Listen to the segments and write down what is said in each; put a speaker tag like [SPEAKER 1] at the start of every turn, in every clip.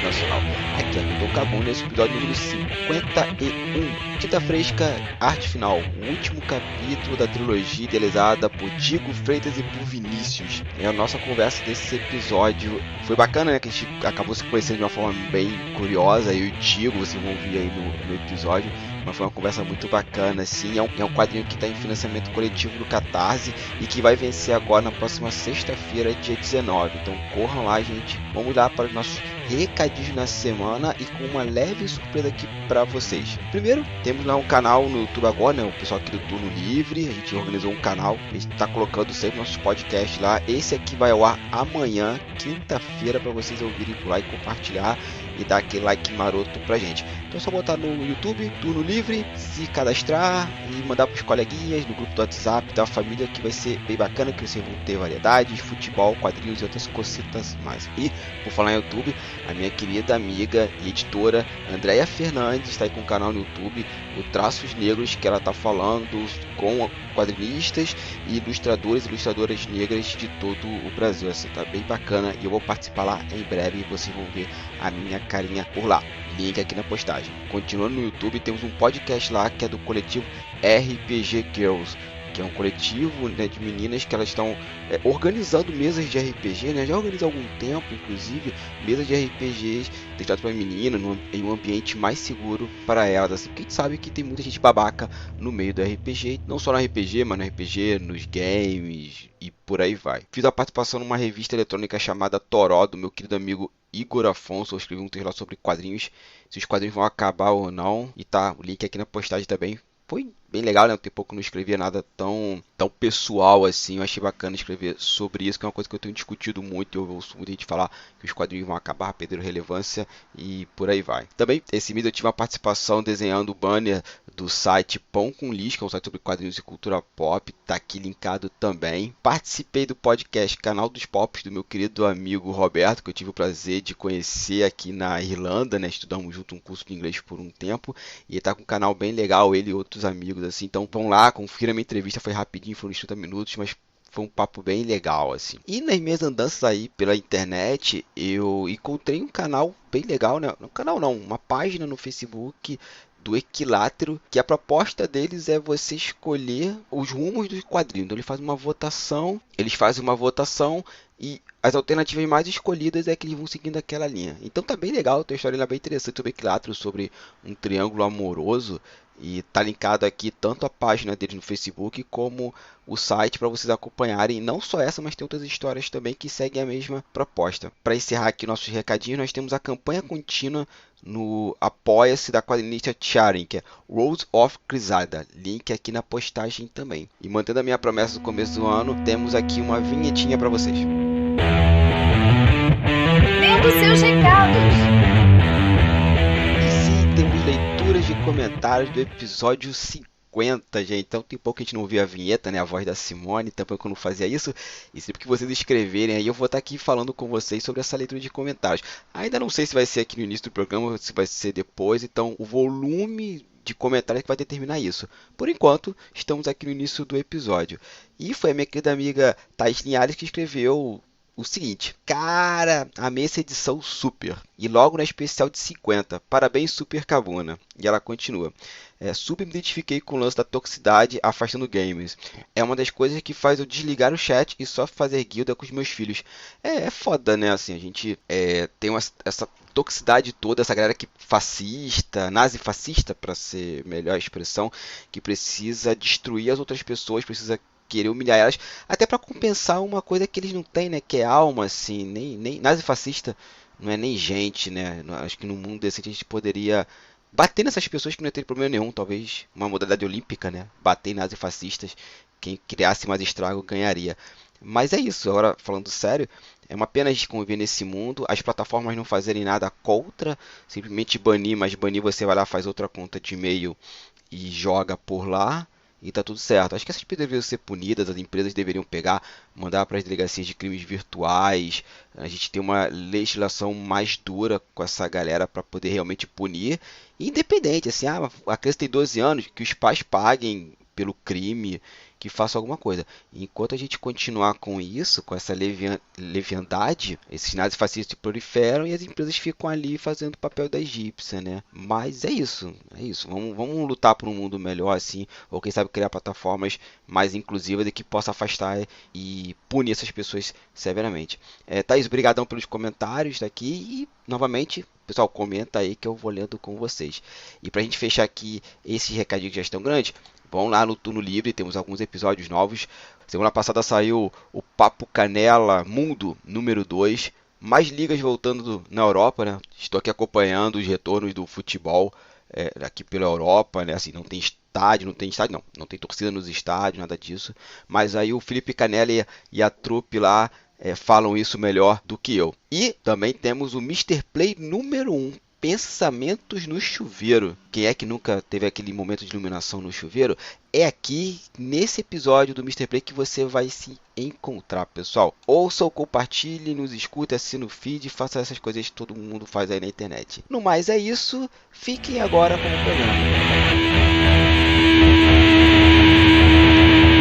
[SPEAKER 1] nacional. Aqui é Milton Cabum nesse episódio número 51. Tinta Fresca, Arte Final, o último capítulo da trilogia idealizada por Diego Freitas e por Vinícius. A nossa conversa desse episódio foi bacana, né? Que a gente acabou se conhecendo de uma forma bem curiosa. Eu e o Diego, vocês vão ouvir aí no episódio. Mas foi uma conversa muito bacana, assim. É um quadrinho que está em financiamento coletivo do Catarse e que vai vencer agora na próxima sexta-feira, dia 19. Então corram lá, gente. Vamos lá para os nossos recadinhos na semana e com uma leve surpresa aqui para vocês. Primeiro, temos lá um canal no YouTube agora, né? O pessoal aqui do Turno Livre. A gente organizou um canal. A gente está colocando sempre nossos podcasts lá. Esse aqui vai ao ar amanhã, quinta-feira, para vocês ouvirem por lá e compartilhar e dar aquele like maroto pra gente. Então é só botar no YouTube, Turno Livre, se cadastrar e mandar pros coleguinhas no grupo do WhatsApp da família, que vai ser bem bacana, que vocês vão ter variedades, futebol, quadrinhos e outras cositas mais. E, por falar em YouTube, a minha querida amiga e editora Andréia Fernandes está aí com o canal no YouTube, o Traços Negros, que ela está falando com quadrinistas e ilustradores e ilustradoras negras de todo o Brasil. Assim, tá bem bacana e eu vou participar lá em breve e vocês vão ver a minha carinha por lá. Link aqui na postagem. Continuando no YouTube, temos um podcast lá que é do coletivo RPG Girls, que é um coletivo, né, de meninas que elas estão organizando mesas de RPG, né? Já organizam há algum tempo, inclusive, mesas de RPGs deixadas para meninas em um ambiente mais seguro para elas, assim, porque a gente sabe que tem muita gente babaca no meio do RPG, não só no RPG, mas no RPG, nos games e por aí vai. Fiz a participação numa revista eletrônica chamada Toró, do meu querido amigo Igor Afonso. Eu escrevi um texto lá sobre quadrinhos, se os quadrinhos vão acabar ou não, e tá o link aqui na postagem também. Foi bem legal, né? Tem pouco que não escrevia nada tão pessoal assim. Eu achei bacana escrever sobre isso, que é uma coisa que eu tenho discutido muito. Eu ouço muita gente falar que os quadrinhos vão acabar, perderam relevância e por aí vai. Também, esse mês eu tive uma participação desenhando o banner do site Pão com Lixo, que é um site sobre quadrinhos e cultura pop. Tá aqui linkado também. Participei do podcast Canal dos Pops, do meu querido amigo Roberto, que eu tive o prazer de conhecer aqui na Irlanda, né? Estudamos junto um curso de inglês por um tempo. E ele tá com um canal bem legal, ele e outros amigos, assim. Então vão lá, confira a minha entrevista, foi rapidinho, foram 30 minutos, mas foi um papo bem legal, assim. E nas minhas andanças aí pela internet, eu encontrei um canal bem legal, né? Um canal não, uma página no Facebook do Equilátero, que a proposta deles é você escolher os rumos do quadrinho. Então eles fazem uma votação e as alternativas mais escolhidas é que eles vão seguindo aquela linha. Então tá bem legal, tem uma história bem interessante sobre o Equilátero, sobre um triângulo amoroso. E tá linkado aqui tanto a página deles no Facebook como o site para vocês acompanharem. Não só essa, mas tem outras histórias também que seguem a mesma proposta. Para encerrar aqui nossos recadinhos, nós temos a campanha contínua no Apoia-se da quadrinista Charin, que é Rose of Crisada. Link aqui na postagem também. E mantendo a minha promessa do começo do ano, temos aqui uma vinhetinha para vocês.
[SPEAKER 2] Lendo seus recados.
[SPEAKER 1] Temos leituras de comentários do episódio 50, gente. Então tem pouco que a gente não ouvia a vinheta, né? A voz da Simone, também que eu não fazia isso. E sempre que vocês escreverem aí, eu vou estar aqui falando com vocês sobre essa leitura de comentários. Ainda não sei se vai ser aqui no início do programa ou se vai ser depois. Então o volume de comentários que vai determinar isso. Por enquanto, estamos aqui no início do episódio. E foi a minha querida amiga Thaís Linhares que escreveu o seguinte: cara, amei essa edição super. E logo na especial de 50. Parabéns, Super Cabuna. E ela continua: super me identifiquei com o lance da toxicidade afastando games. É uma das coisas que faz eu desligar o chat e só fazer guilda com os meus filhos. É foda, né? Assim, a gente tem essa toxicidade toda, essa galera que fascista, nazi-fascista, para ser melhor a expressão, que precisa destruir as outras pessoas, precisa querer humilhar elas, até para compensar uma coisa que eles não têm, né? Que é alma, assim, nem nazi-fascista não é nem gente, né? Acho que no mundo decente a gente poderia bater nessas pessoas que não ia ter problema nenhum, talvez uma modalidade olímpica, né? Bater em nazi-fascistas, quem criasse mais estrago ganharia. Mas é isso, agora falando sério, é uma pena a gente conviver nesse mundo, as plataformas não fazerem nada contra, simplesmente banir, mas banir você vai lá, faz outra conta de e-mail e joga por lá. E tá tudo certo. Acho que essas pessoas deveriam ser punidas, as empresas deveriam pegar, mandar para as delegacias de crimes virtuais. A gente tem uma legislação mais dura com essa galera para poder realmente punir. Independente, assim, a criança tem 12 anos, que os pais paguem pelo crime que façam alguma coisa. Enquanto a gente continuar com isso, com essa leviandade, esses nazifascistas proliferam e as empresas ficam ali fazendo o papel da egípcia, né? Mas é isso, é isso. Vamos lutar por um mundo melhor assim, ou quem sabe criar plataformas mais inclusivas e que possa afastar e punir essas pessoas severamente. Thaís, obrigadão pelos comentários daqui e novamente, pessoal, comenta aí que eu vou lendo com vocês. E pra gente fechar aqui esses recadinhos que já estão grandes, vão lá no Turno Livre, temos alguns episódios novos. Semana passada saiu o Papo Canela Mundo número 2. Mais ligas voltando na Europa, né? Estou aqui acompanhando os retornos do futebol aqui pela Europa, né? Assim, não tem estádio, não tem torcida nos estádios, nada disso. Mas aí o Felipe Canela e a trupe lá falam isso melhor do que eu. E também temos o Mr. Play número 1, Pensamentos no Chuveiro. Quem é que nunca teve aquele momento de iluminação no chuveiro? É aqui, nesse episódio do Mr. Play, que você vai se encontrar, pessoal. Ouça ou compartilhe, nos escute, assine o feed, faça essas coisas que todo mundo faz aí na internet. No mais é isso, fiquem agora com o programa.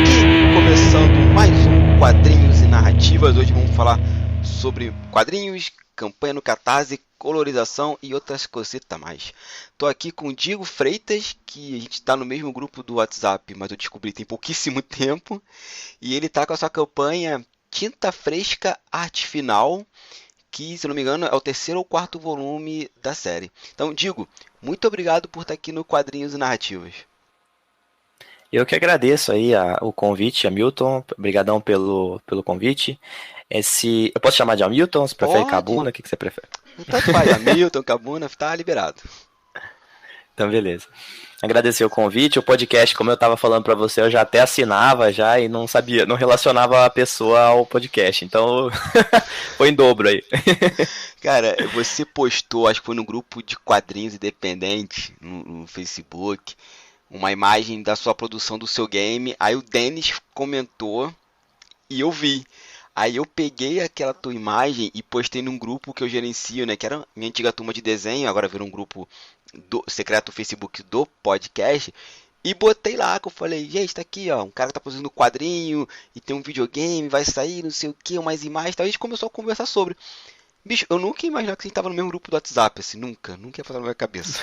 [SPEAKER 1] E começando mais um Quadrinhos e Narrativas, hoje vamos falar sobre quadrinhos, campanha no Catarse, colorização e outras cositas mais. Tô aqui com o Diego Freitas, que a gente está no mesmo grupo do WhatsApp, mas eu descobri tem pouquíssimo tempo. E ele tá com a sua campanha Tinta Fresca Arte Final, que, se não me engano, é o 3º ou 4º volume da série. Então, Diego, muito obrigado por estar aqui no Quadrinhos e Narrativas.
[SPEAKER 3] Eu que agradeço aí o convite, Hamilton. Obrigadão pelo convite. Eu posso chamar de Hamilton? Você prefere Cabuna? O que você prefere?
[SPEAKER 1] Tanto faz, Hamilton, Cabuna, tá liberado.
[SPEAKER 3] Então, beleza. Agradecer o convite. O podcast, como eu estava falando para você, eu já até assinava já e não sabia, não relacionava a pessoa ao podcast. Então, foi em dobro aí.
[SPEAKER 1] Cara, você postou, acho que foi no grupo de quadrinhos independentes no Facebook, uma imagem da sua produção do seu game. Aí o Denis comentou e eu vi. Aí eu peguei aquela tua imagem e postei num grupo que eu gerencio, né? Que era minha antiga turma de desenho, agora virou um grupo secreto Facebook do podcast. E botei lá, que eu falei, gente, tá aqui, ó, um cara que tá produzindo quadrinho e tem um videogame, vai sair, não sei o que, umas imagens. Então a gente começou a conversar sobre. Bicho, eu nunca ia imaginar que a gente tava no mesmo grupo do WhatsApp, assim, nunca ia passar na minha cabeça.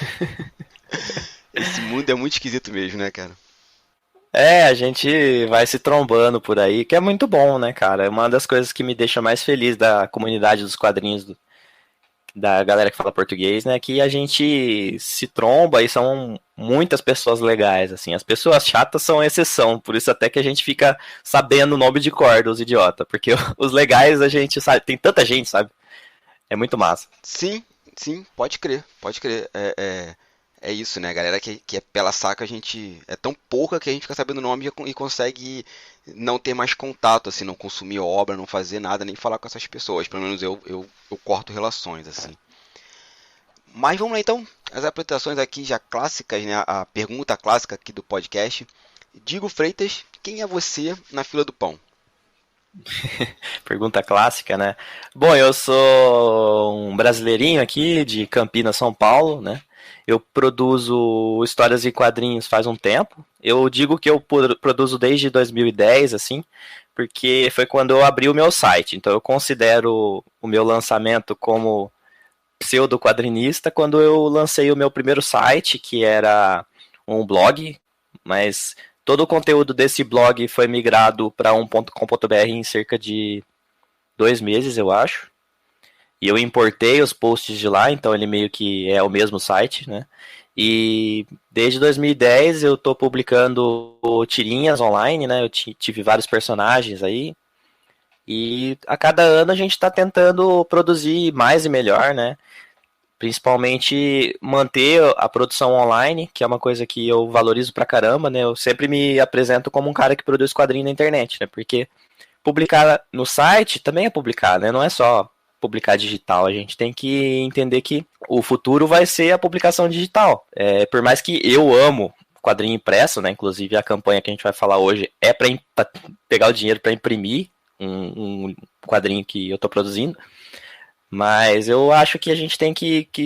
[SPEAKER 1] Esse mundo é muito esquisito mesmo, né, cara?
[SPEAKER 3] A gente vai se trombando por aí, que é muito bom, né, cara? É uma das coisas que me deixa mais feliz da comunidade dos quadrinhos, da galera que fala português, né, que a gente se tromba e são muitas pessoas legais, assim. As pessoas chatas são exceção, por isso até que a gente fica sabendo o nome de cor dos idiotas, porque os legais a gente sabe, tem tanta gente, sabe? É muito massa.
[SPEAKER 1] Sim, pode crer. É isso, né? A galera que é pela saca, a gente é tão pouca que a gente fica sabendo o nome e consegue não ter mais contato, assim, não consumir obra, não fazer nada, nem falar com essas pessoas. Pelo menos eu corto relações, assim. Mas vamos lá, então. As apresentações aqui já clássicas, né? A pergunta clássica aqui do podcast. Diego Freitas, quem é você na fila do pão?
[SPEAKER 3] Pergunta clássica, né? Bom, eu sou um brasileirinho aqui de Campinas, São Paulo, né? Eu produzo histórias e quadrinhos faz um tempo. Eu digo que eu produzo desde 2010, assim, porque foi quando eu abri o meu site. Então eu considero o meu lançamento como pseudo-quadrinista quando eu lancei o meu primeiro site, que era um blog, mas todo o conteúdo desse blog foi migrado para um.com.br em cerca de 2 meses, eu acho. E eu importei os posts de lá, então ele meio que é o mesmo site, né? E desde 2010 eu tô publicando tirinhas online, né? Eu tive vários personagens aí. E a cada ano a gente tá tentando produzir mais e melhor, né? Principalmente manter a produção online, que é uma coisa que eu valorizo pra caramba, né? Eu sempre me apresento como um cara que produz quadrinho na internet, né? Porque publicar no site também é publicar, né? Não é só publicar digital, a gente tem que entender que o futuro vai ser a publicação digital. Por mais que eu amo quadrinho impresso, né? Inclusive a campanha que a gente vai falar hoje é para pegar o dinheiro para imprimir um quadrinho que eu estou produzindo, Mas eu acho que a gente tem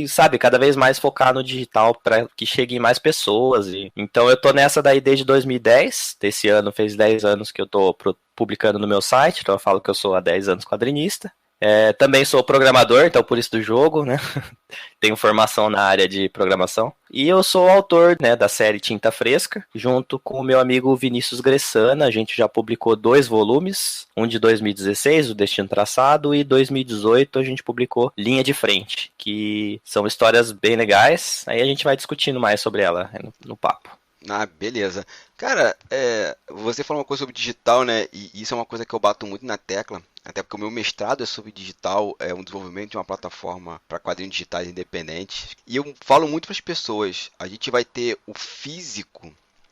[SPEAKER 3] sabe, cada vez mais focar no digital para que cheguem mais pessoas. Então eu tô nessa daí desde 2010. Desse ano fez 10 anos que eu tô publicando no meu site, então eu falo que eu sou há 10 anos quadrinista. Também sou programador, então por isso do jogo, né? Tenho formação na área de programação. E eu sou autor, né, da série Tinta Fresca, junto com o meu amigo Vinícius Gressana. A gente já publicou 2 volumes, um de 2016, O Destino Traçado, e 2018 a gente publicou Linha de Frente, que são histórias bem legais. Aí a gente vai discutindo mais sobre ela no papo.
[SPEAKER 1] Ah, beleza. Cara, você falou uma coisa sobre digital, né? E isso é uma coisa que eu bato muito na tecla. Até porque o meu mestrado é sobre digital, é um desenvolvimento de uma plataforma para quadrinhos digitais independentes. E eu falo muito para as pessoas, a gente vai ter o físico,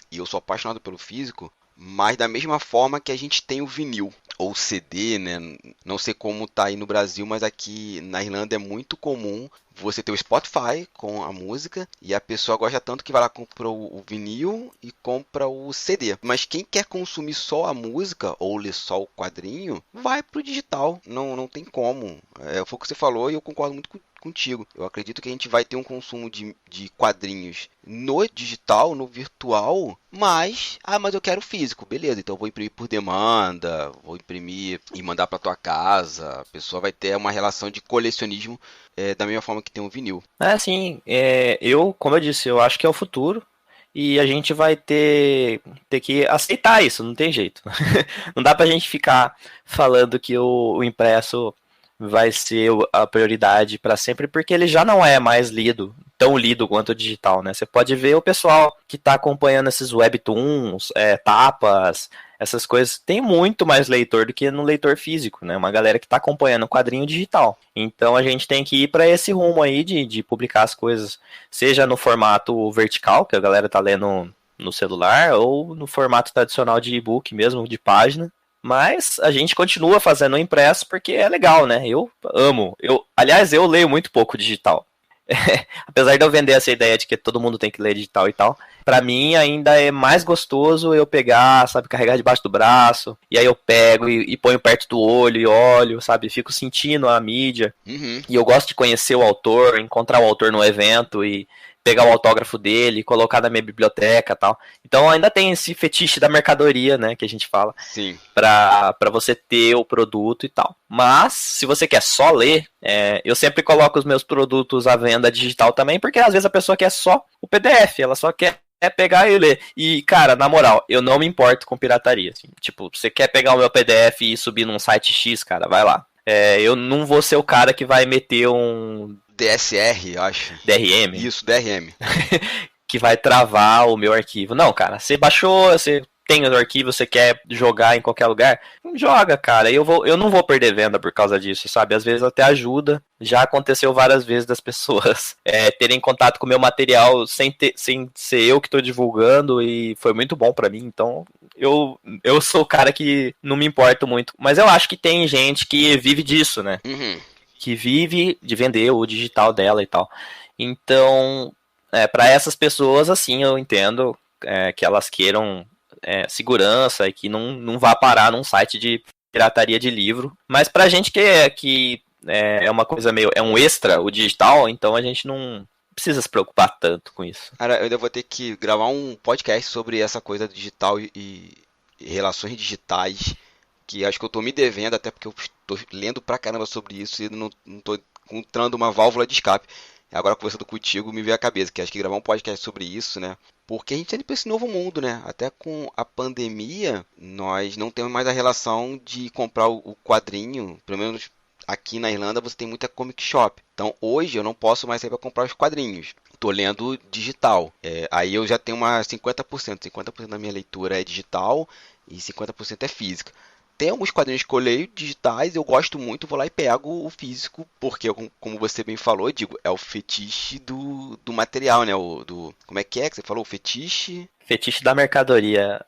[SPEAKER 1] e eu sou apaixonado pelo físico, mas da mesma forma que a gente tem o vinil, ou CD, né? Não sei como tá aí no Brasil, mas aqui na Irlanda é muito comum você ter o Spotify com a música e a pessoa gosta tanto que vai lá compra o vinil e compra o CD. Mas quem quer consumir só a música ou ler só o quadrinho, vai pro digital. Não tem como. Foi o que você falou e eu concordo muito contigo. Eu acredito que a gente vai ter um consumo de quadrinhos no digital, no virtual, mas eu quero físico, beleza, então eu vou imprimir por demanda, vou imprimir e mandar para tua casa, a pessoa vai ter uma relação de colecionismo da mesma forma que tem um vinil.
[SPEAKER 3] Sim, como eu disse, eu acho que é o futuro. E a gente vai ter que aceitar isso, não tem jeito. Não dá pra gente ficar falando que o impresso vai ser a prioridade para sempre, porque ele já não é mais tão lido quanto o digital, né? Você pode ver o pessoal que está acompanhando esses webtoons, tapas, essas coisas, tem muito mais leitor do que no leitor físico, né? Uma galera que está acompanhando o quadrinho digital. Então a gente tem que ir para esse rumo aí de publicar as coisas, seja no formato vertical, que a galera tá lendo no celular, ou no formato tradicional de e-book mesmo, de página. Mas a gente continua fazendo impresso porque é legal, né? Eu amo. Aliás, eu leio muito pouco digital. Apesar de eu vender essa ideia de que todo mundo tem que ler digital e tal, pra mim ainda é mais gostoso eu pegar, sabe, carregar debaixo do braço, e aí eu pego e ponho perto do olho e olho, sabe, fico sentindo a mídia.
[SPEAKER 1] Uhum.
[SPEAKER 3] E eu gosto de conhecer o autor, encontrar o autor no evento e pegar o autógrafo dele, colocar na minha biblioteca e tal. Então ainda tem esse fetiche da mercadoria, né, que a gente fala.
[SPEAKER 1] Sim.
[SPEAKER 3] Pra você ter o produto e tal. Mas, se você quer só ler, eu sempre coloco os meus produtos à venda digital também, porque às vezes a pessoa quer só o PDF, ela só quer pegar e ler. E, cara, na moral, eu não me importo com pirataria. Assim. Tipo, você quer pegar o meu PDF e subir num site X, cara, vai lá. Eu não vou ser o cara que vai meter um
[SPEAKER 1] DSR, eu acho.
[SPEAKER 3] DRM.
[SPEAKER 1] Isso, DRM.
[SPEAKER 3] Que vai travar o meu arquivo. Não, cara, você baixou, você tem o arquivo, você quer jogar em qualquer lugar, joga, cara. Eu não vou perder venda por causa disso, sabe? Às vezes até ajuda. Já aconteceu várias vezes das pessoas terem contato com o meu material sem ser eu que estou divulgando e foi muito bom pra mim. Então, eu sou o cara que não me importo muito. Mas eu acho que tem gente que vive disso, né?
[SPEAKER 1] Uhum.
[SPEAKER 3] Que vive de vender o digital dela e tal. Então, para essas pessoas, assim, eu entendo que elas queiram segurança e que não vá parar num site de pirataria de livro. Mas pra gente que é uma coisa meio... É um extra, o digital, então a gente não precisa se preocupar tanto com isso.
[SPEAKER 1] Cara, eu ainda vou ter que gravar um podcast sobre essa coisa digital e relações digitais, que acho que eu tô me devendo, até porque eu tô lendo pra caramba sobre isso e não tô encontrando uma válvula de escape. Agora, conversando contigo, me veio a cabeça que acho que gravar um podcast sobre isso, né? Porque a gente está indo para esse novo mundo, né? Até com a pandemia, nós não temos mais a relação de comprar o quadrinho. Pelo menos aqui na Irlanda você tem muita comic shop. Então hoje eu não posso mais sair para comprar os quadrinhos. Estou lendo digital. Aí eu já tenho uma 50%. 50% da minha leitura é digital e 50% é física. Tem alguns quadrinhos que eu leio digitais, eu gosto muito, vou lá e pego o físico, porque, como você bem falou, digo, é o fetiche do material, né? Como é que você falou? O fetiche?
[SPEAKER 3] Fetiche da mercadoria.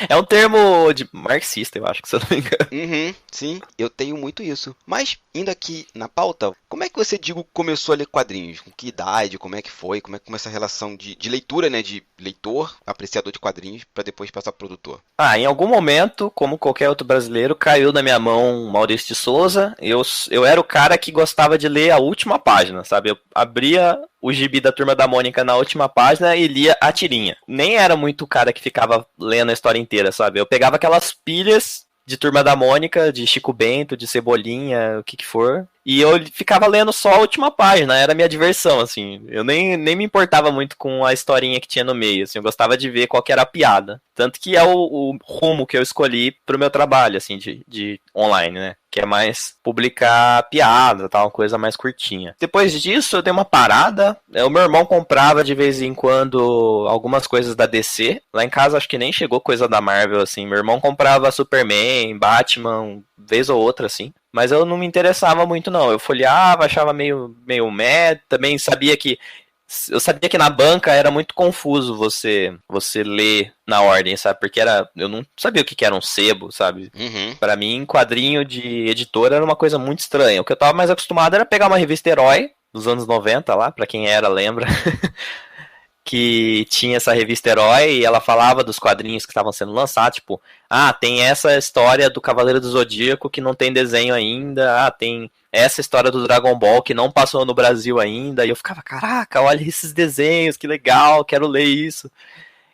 [SPEAKER 3] É um termo de marxista, eu acho, que se eu não me engano.
[SPEAKER 1] Uhum, sim, eu tenho muito isso. Mas, indo aqui na pauta, como é que você, digo, começou a ler quadrinhos? Com que idade? Como é que foi? Como é que começa a relação de leitura, né? De leitor, apreciador de quadrinhos, para depois passar pro produtor?
[SPEAKER 3] Em algum momento, como qualquer outro brasileiro, caiu na minha mão Maurício de Souza. Eu era o cara que gostava de ler a última página, sabe? Eu abria o gibi da Turma da Mônica na última página e lia a tirinha. Nem era muito o cara que ficava lendo a história inteira, sabe? Eu pegava aquelas pilhas de Turma da Mônica, de Chico Bento, de Cebolinha, o que for, e eu ficava lendo só a última página, era a minha diversão, assim. Eu nem me importava muito com a historinha que tinha no meio, assim, eu gostava de ver qual que era a piada. Tanto que é o rumo que eu escolhi pro meu trabalho, assim, de online, né? Que é mais publicar piada, tal, uma coisa mais curtinha. Depois disso, eu dei uma parada. O meu irmão comprava de vez em quando algumas coisas da DC. Lá em casa, acho que nem chegou coisa da Marvel, assim. Meu irmão comprava Superman, Batman, vez ou outra, assim. Mas eu não me interessava muito, não. Eu folheava, achava meio meh. Também sabia que... Eu sabia que na banca era muito confuso você ler na ordem, sabe? Porque eu não sabia o que era um sebo, sabe?
[SPEAKER 1] Uhum.
[SPEAKER 3] Pra mim, quadrinho de editora era uma coisa muito estranha. O que eu tava mais acostumado era pegar uma revista Herói, dos anos 90 lá, pra quem era, lembra. Que tinha essa revista Herói e ela falava dos quadrinhos que estavam sendo lançados, tipo, tem essa história do Cavaleiro do Zodíaco que não tem desenho ainda, tem essa história do Dragon Ball que não passou no Brasil ainda, e eu ficava, caraca, olha esses desenhos, que legal, quero ler isso.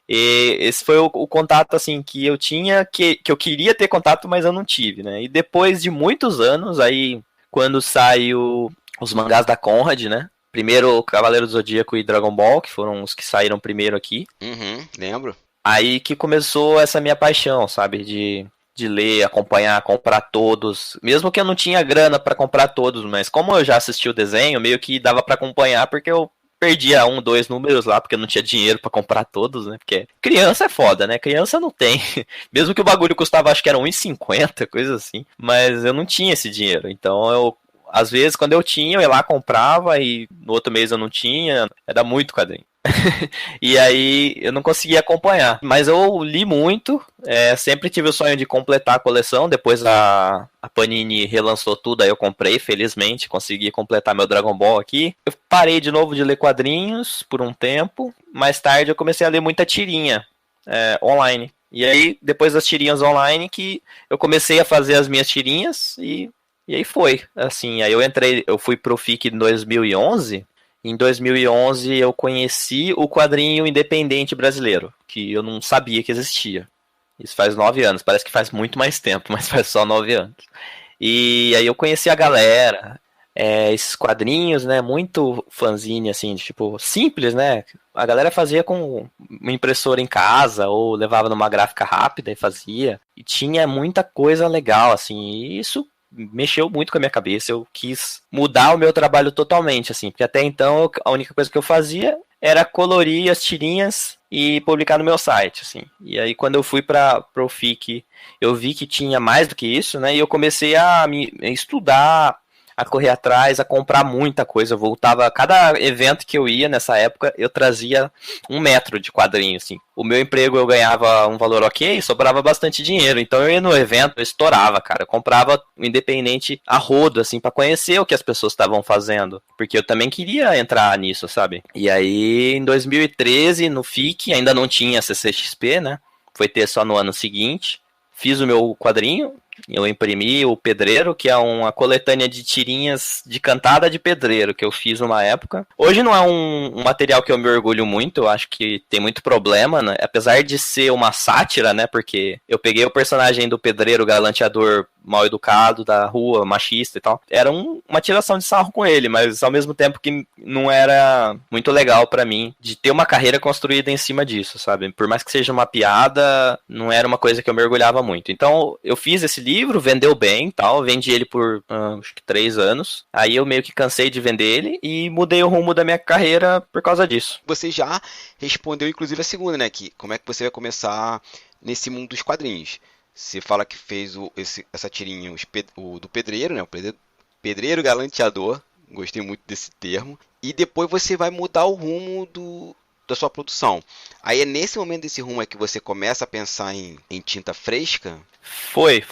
[SPEAKER 3] E esse foi o contato, assim, que eu tinha, que eu queria ter contato, mas eu não tive, né? E depois de muitos anos, aí, quando saiu os mangás da Conrad, né? Primeiro Cavaleiro do Zodíaco e Dragon Ball, que foram os que saíram primeiro aqui.
[SPEAKER 1] Uhum, lembro.
[SPEAKER 3] Aí que começou essa minha paixão, sabe? De ler, acompanhar, comprar todos. Mesmo que eu não tinha grana pra comprar todos, mas como eu já assisti o desenho, meio que dava pra acompanhar, porque eu perdia 1, 2 números lá, porque eu não tinha dinheiro pra comprar todos, né? Porque criança é foda, né? Criança não tem. Mesmo que o bagulho custava, acho que era 1,50, coisa assim. Mas eu não tinha esse dinheiro. Então às vezes, quando eu tinha, eu ia lá, comprava, e no outro mês eu não tinha. Era muito quadrinho. E aí eu não conseguia acompanhar. Mas eu li muito. Sempre tive o sonho de completar a coleção. Depois a Panini relançou tudo, aí eu comprei, felizmente. Consegui completar meu Dragon Ball aqui. Eu parei de novo de ler quadrinhos por um tempo. Mais tarde eu comecei a ler muita tirinha online. E aí, depois das tirinhas online, que eu comecei a fazer as minhas tirinhas e aí foi, assim, aí eu fui pro FIC em 2011. Em 2011 eu conheci o quadrinho independente brasileiro, que eu não sabia que existia. Isso faz 9 anos, parece que faz muito mais tempo, mas faz só 9 anos. E aí eu conheci a galera, esses quadrinhos, né, muito fanzine, assim, tipo, simples, né? A galera fazia com uma impressora em casa, ou levava numa gráfica rápida e fazia. E tinha muita coisa legal, assim, e isso mexeu muito com a minha cabeça. Eu quis mudar o meu trabalho totalmente, assim, porque até então a única coisa que eu fazia era colorir as tirinhas e publicar no meu site, assim. E aí quando eu fui pro FIC, eu vi que tinha mais do que isso, né? E eu comecei a me estudar, a correr atrás, a comprar muita coisa. Eu voltava, cada evento que eu ia nessa época, eu trazia 1 metro de quadrinho, assim. O meu emprego eu ganhava um valor ok, sobrava bastante dinheiro. Então eu ia no evento, eu estourava, cara. Eu comprava o independente a rodo, assim, pra conhecer o que as pessoas estavam fazendo. Porque eu também queria entrar nisso, sabe? E aí, em 2013, no FIC, ainda não tinha CCXP, né? Foi ter só no ano seguinte. Fiz o meu quadrinho, eu imprimi o Pedreiro, que é uma coletânea de tirinhas de cantada de pedreiro, que eu fiz numa época. Hoje não é um material que eu me orgulho muito, eu acho que tem muito problema, né? Apesar de ser uma sátira, né? Porque eu peguei o personagem do pedreiro galanteador mal educado da rua, machista e tal. Era uma tiração de sarro com ele, mas ao mesmo tempo que não era muito legal pra mim de ter uma carreira construída em cima disso, sabe? Por mais que seja uma piada, não era uma coisa que eu me orgulhava muito. Então eu fiz esse livro, vendeu bem, tal, vendi ele por acho que 3 anos. Aí eu meio que cansei de vender ele e mudei o rumo da minha carreira por causa disso.
[SPEAKER 1] Você já respondeu inclusive a segunda, né? Que como é que você vai começar nesse mundo dos quadrinhos? Você fala que fez essa tirinha do pedreiro, né? O pedreiro galanteador. Gostei muito desse termo. E depois você vai mudar o rumo da sua produção. Aí é nesse momento desse rumo é que você começa a pensar em tinta fresca?
[SPEAKER 3] Foi.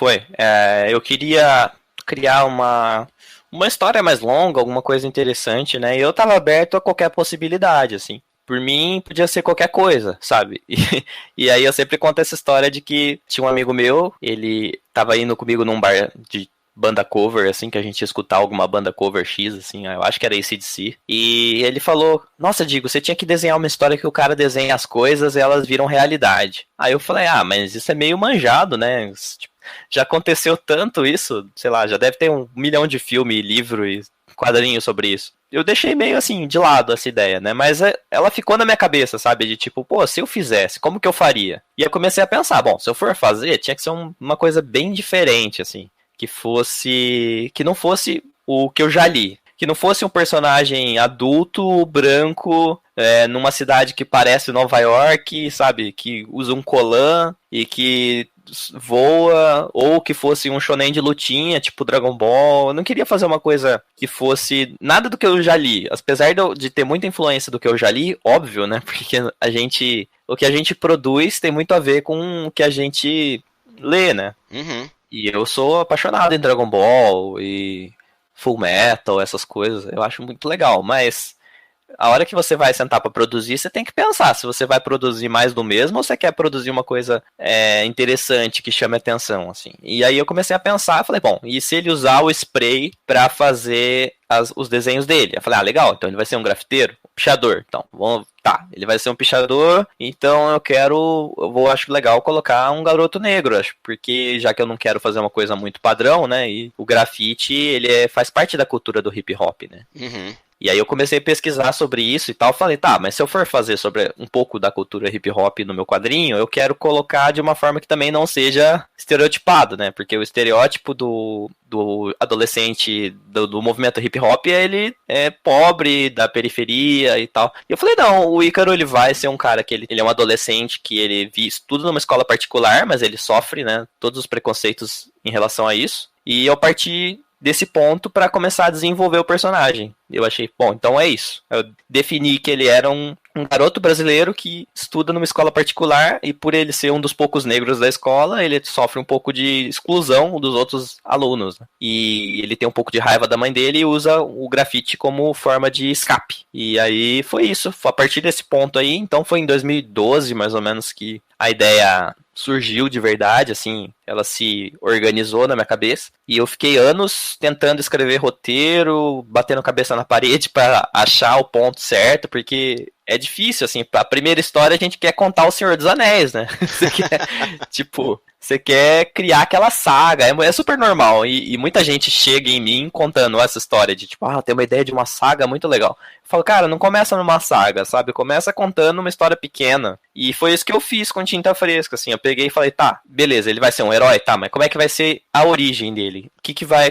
[SPEAKER 3] Eu queria criar uma história mais longa, alguma coisa interessante, né? E eu tava aberto a qualquer possibilidade, assim. Por mim, podia ser qualquer coisa, sabe? E aí eu sempre conto essa história de que tinha um amigo meu, ele tava indo comigo num bar de banda cover, assim, que a gente ia escutar alguma banda cover X, assim, eu acho que era AC/DC. E ele falou, nossa, Digo, você tinha que desenhar uma história que o cara desenha as coisas e elas viram realidade. Aí eu falei, mas isso é meio manjado, né? Tipo, já aconteceu tanto isso, sei lá, já deve ter 1 milhão de filme, livro e quadrinho sobre isso. Eu deixei meio assim, de lado essa ideia, né? Mas ela ficou na minha cabeça, sabe? De tipo, pô, se eu fizesse, como que eu faria? E eu comecei a pensar, bom, se eu for fazer, tinha que ser uma coisa bem diferente, assim. Que não fosse o que eu já li. Que não fosse um personagem adulto, branco, numa cidade que parece Nova York, sabe? Que usa um colã e que voa, ou que fosse um shonen de lutinha, tipo Dragon Ball. Eu não queria fazer uma coisa que fosse nada do que eu já li. Apesar de ter muita influência do que eu já li, óbvio, né? Porque o que a gente produz tem muito a ver com o que a gente lê, né?
[SPEAKER 1] Uhum.
[SPEAKER 3] E eu sou apaixonado em Dragon Ball e Full Metal, essas coisas. Eu acho muito legal, mas a hora que você vai sentar para produzir, você tem que pensar se você vai produzir mais do mesmo ou você quer produzir uma coisa interessante que chame atenção, assim. E aí eu comecei a pensar, falei, bom, e se ele usar o spray para fazer os desenhos dele? Eu falei, legal, então ele vai ser um grafiteiro, um pichador. Então, ele vai ser um pichador, então acho legal colocar um garoto negro, acho, porque já que eu não quero fazer uma coisa muito padrão, né, e o grafite, ele faz parte da cultura do hip hop, né.
[SPEAKER 1] Uhum.
[SPEAKER 3] E aí eu comecei a pesquisar sobre isso e tal, falei, mas se eu for fazer sobre um pouco da cultura hip hop no meu quadrinho, eu quero colocar de uma forma que também não seja estereotipado, né? Porque o estereótipo do adolescente do movimento hip hop, ele é pobre, da periferia e tal. E eu falei, não, o Ícaro, ele vai ser um cara que ele é um adolescente que ele estuda numa escola particular, mas ele sofre, né, todos os preconceitos em relação a isso. E eu parti desse ponto para começar a desenvolver o personagem. Eu achei, bom, então é isso. Eu defini que ele era um garoto brasileiro que estuda numa escola particular e por ele ser um dos poucos negros da escola, ele sofre um pouco de exclusão dos outros alunos. Né? E ele tem um pouco de raiva da mãe dele e usa o grafite como forma de escape. E aí foi isso. Foi a partir desse ponto aí, então foi em 2012 mais ou menos que a ideia surgiu de verdade, assim, ela se organizou na minha cabeça. E eu fiquei anos tentando escrever roteiro, batendo a cabeça na parede para achar o ponto certo, porque é difícil, assim, a primeira história a gente quer contar o Senhor dos Anéis, né? Você quer criar aquela saga, é super normal, e muita gente chega em mim contando essa história de tipo, tem uma ideia de uma saga muito legal. Eu falo, cara, não começa numa saga, sabe? Começa contando uma história pequena. E foi isso que eu fiz com Tinta Fresca, assim, eu peguei e falei, beleza, ele vai ser um herói, mas como é que vai ser a origem dele?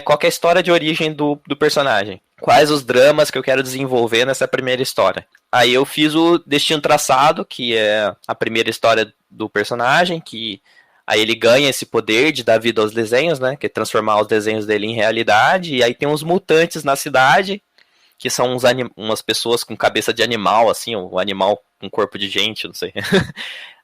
[SPEAKER 3] Qual que é a história de origem do personagem? Quais os dramas que eu quero desenvolver nessa primeira história? Aí eu fiz o Destino Traçado, que é a primeira história do personagem, que aí ele ganha esse poder de dar vida aos desenhos, né? Que é transformar os desenhos dele em realidade. E aí tem uns mutantes na cidade, que são umas pessoas com cabeça de animal, assim, um animal com corpo de gente, não sei.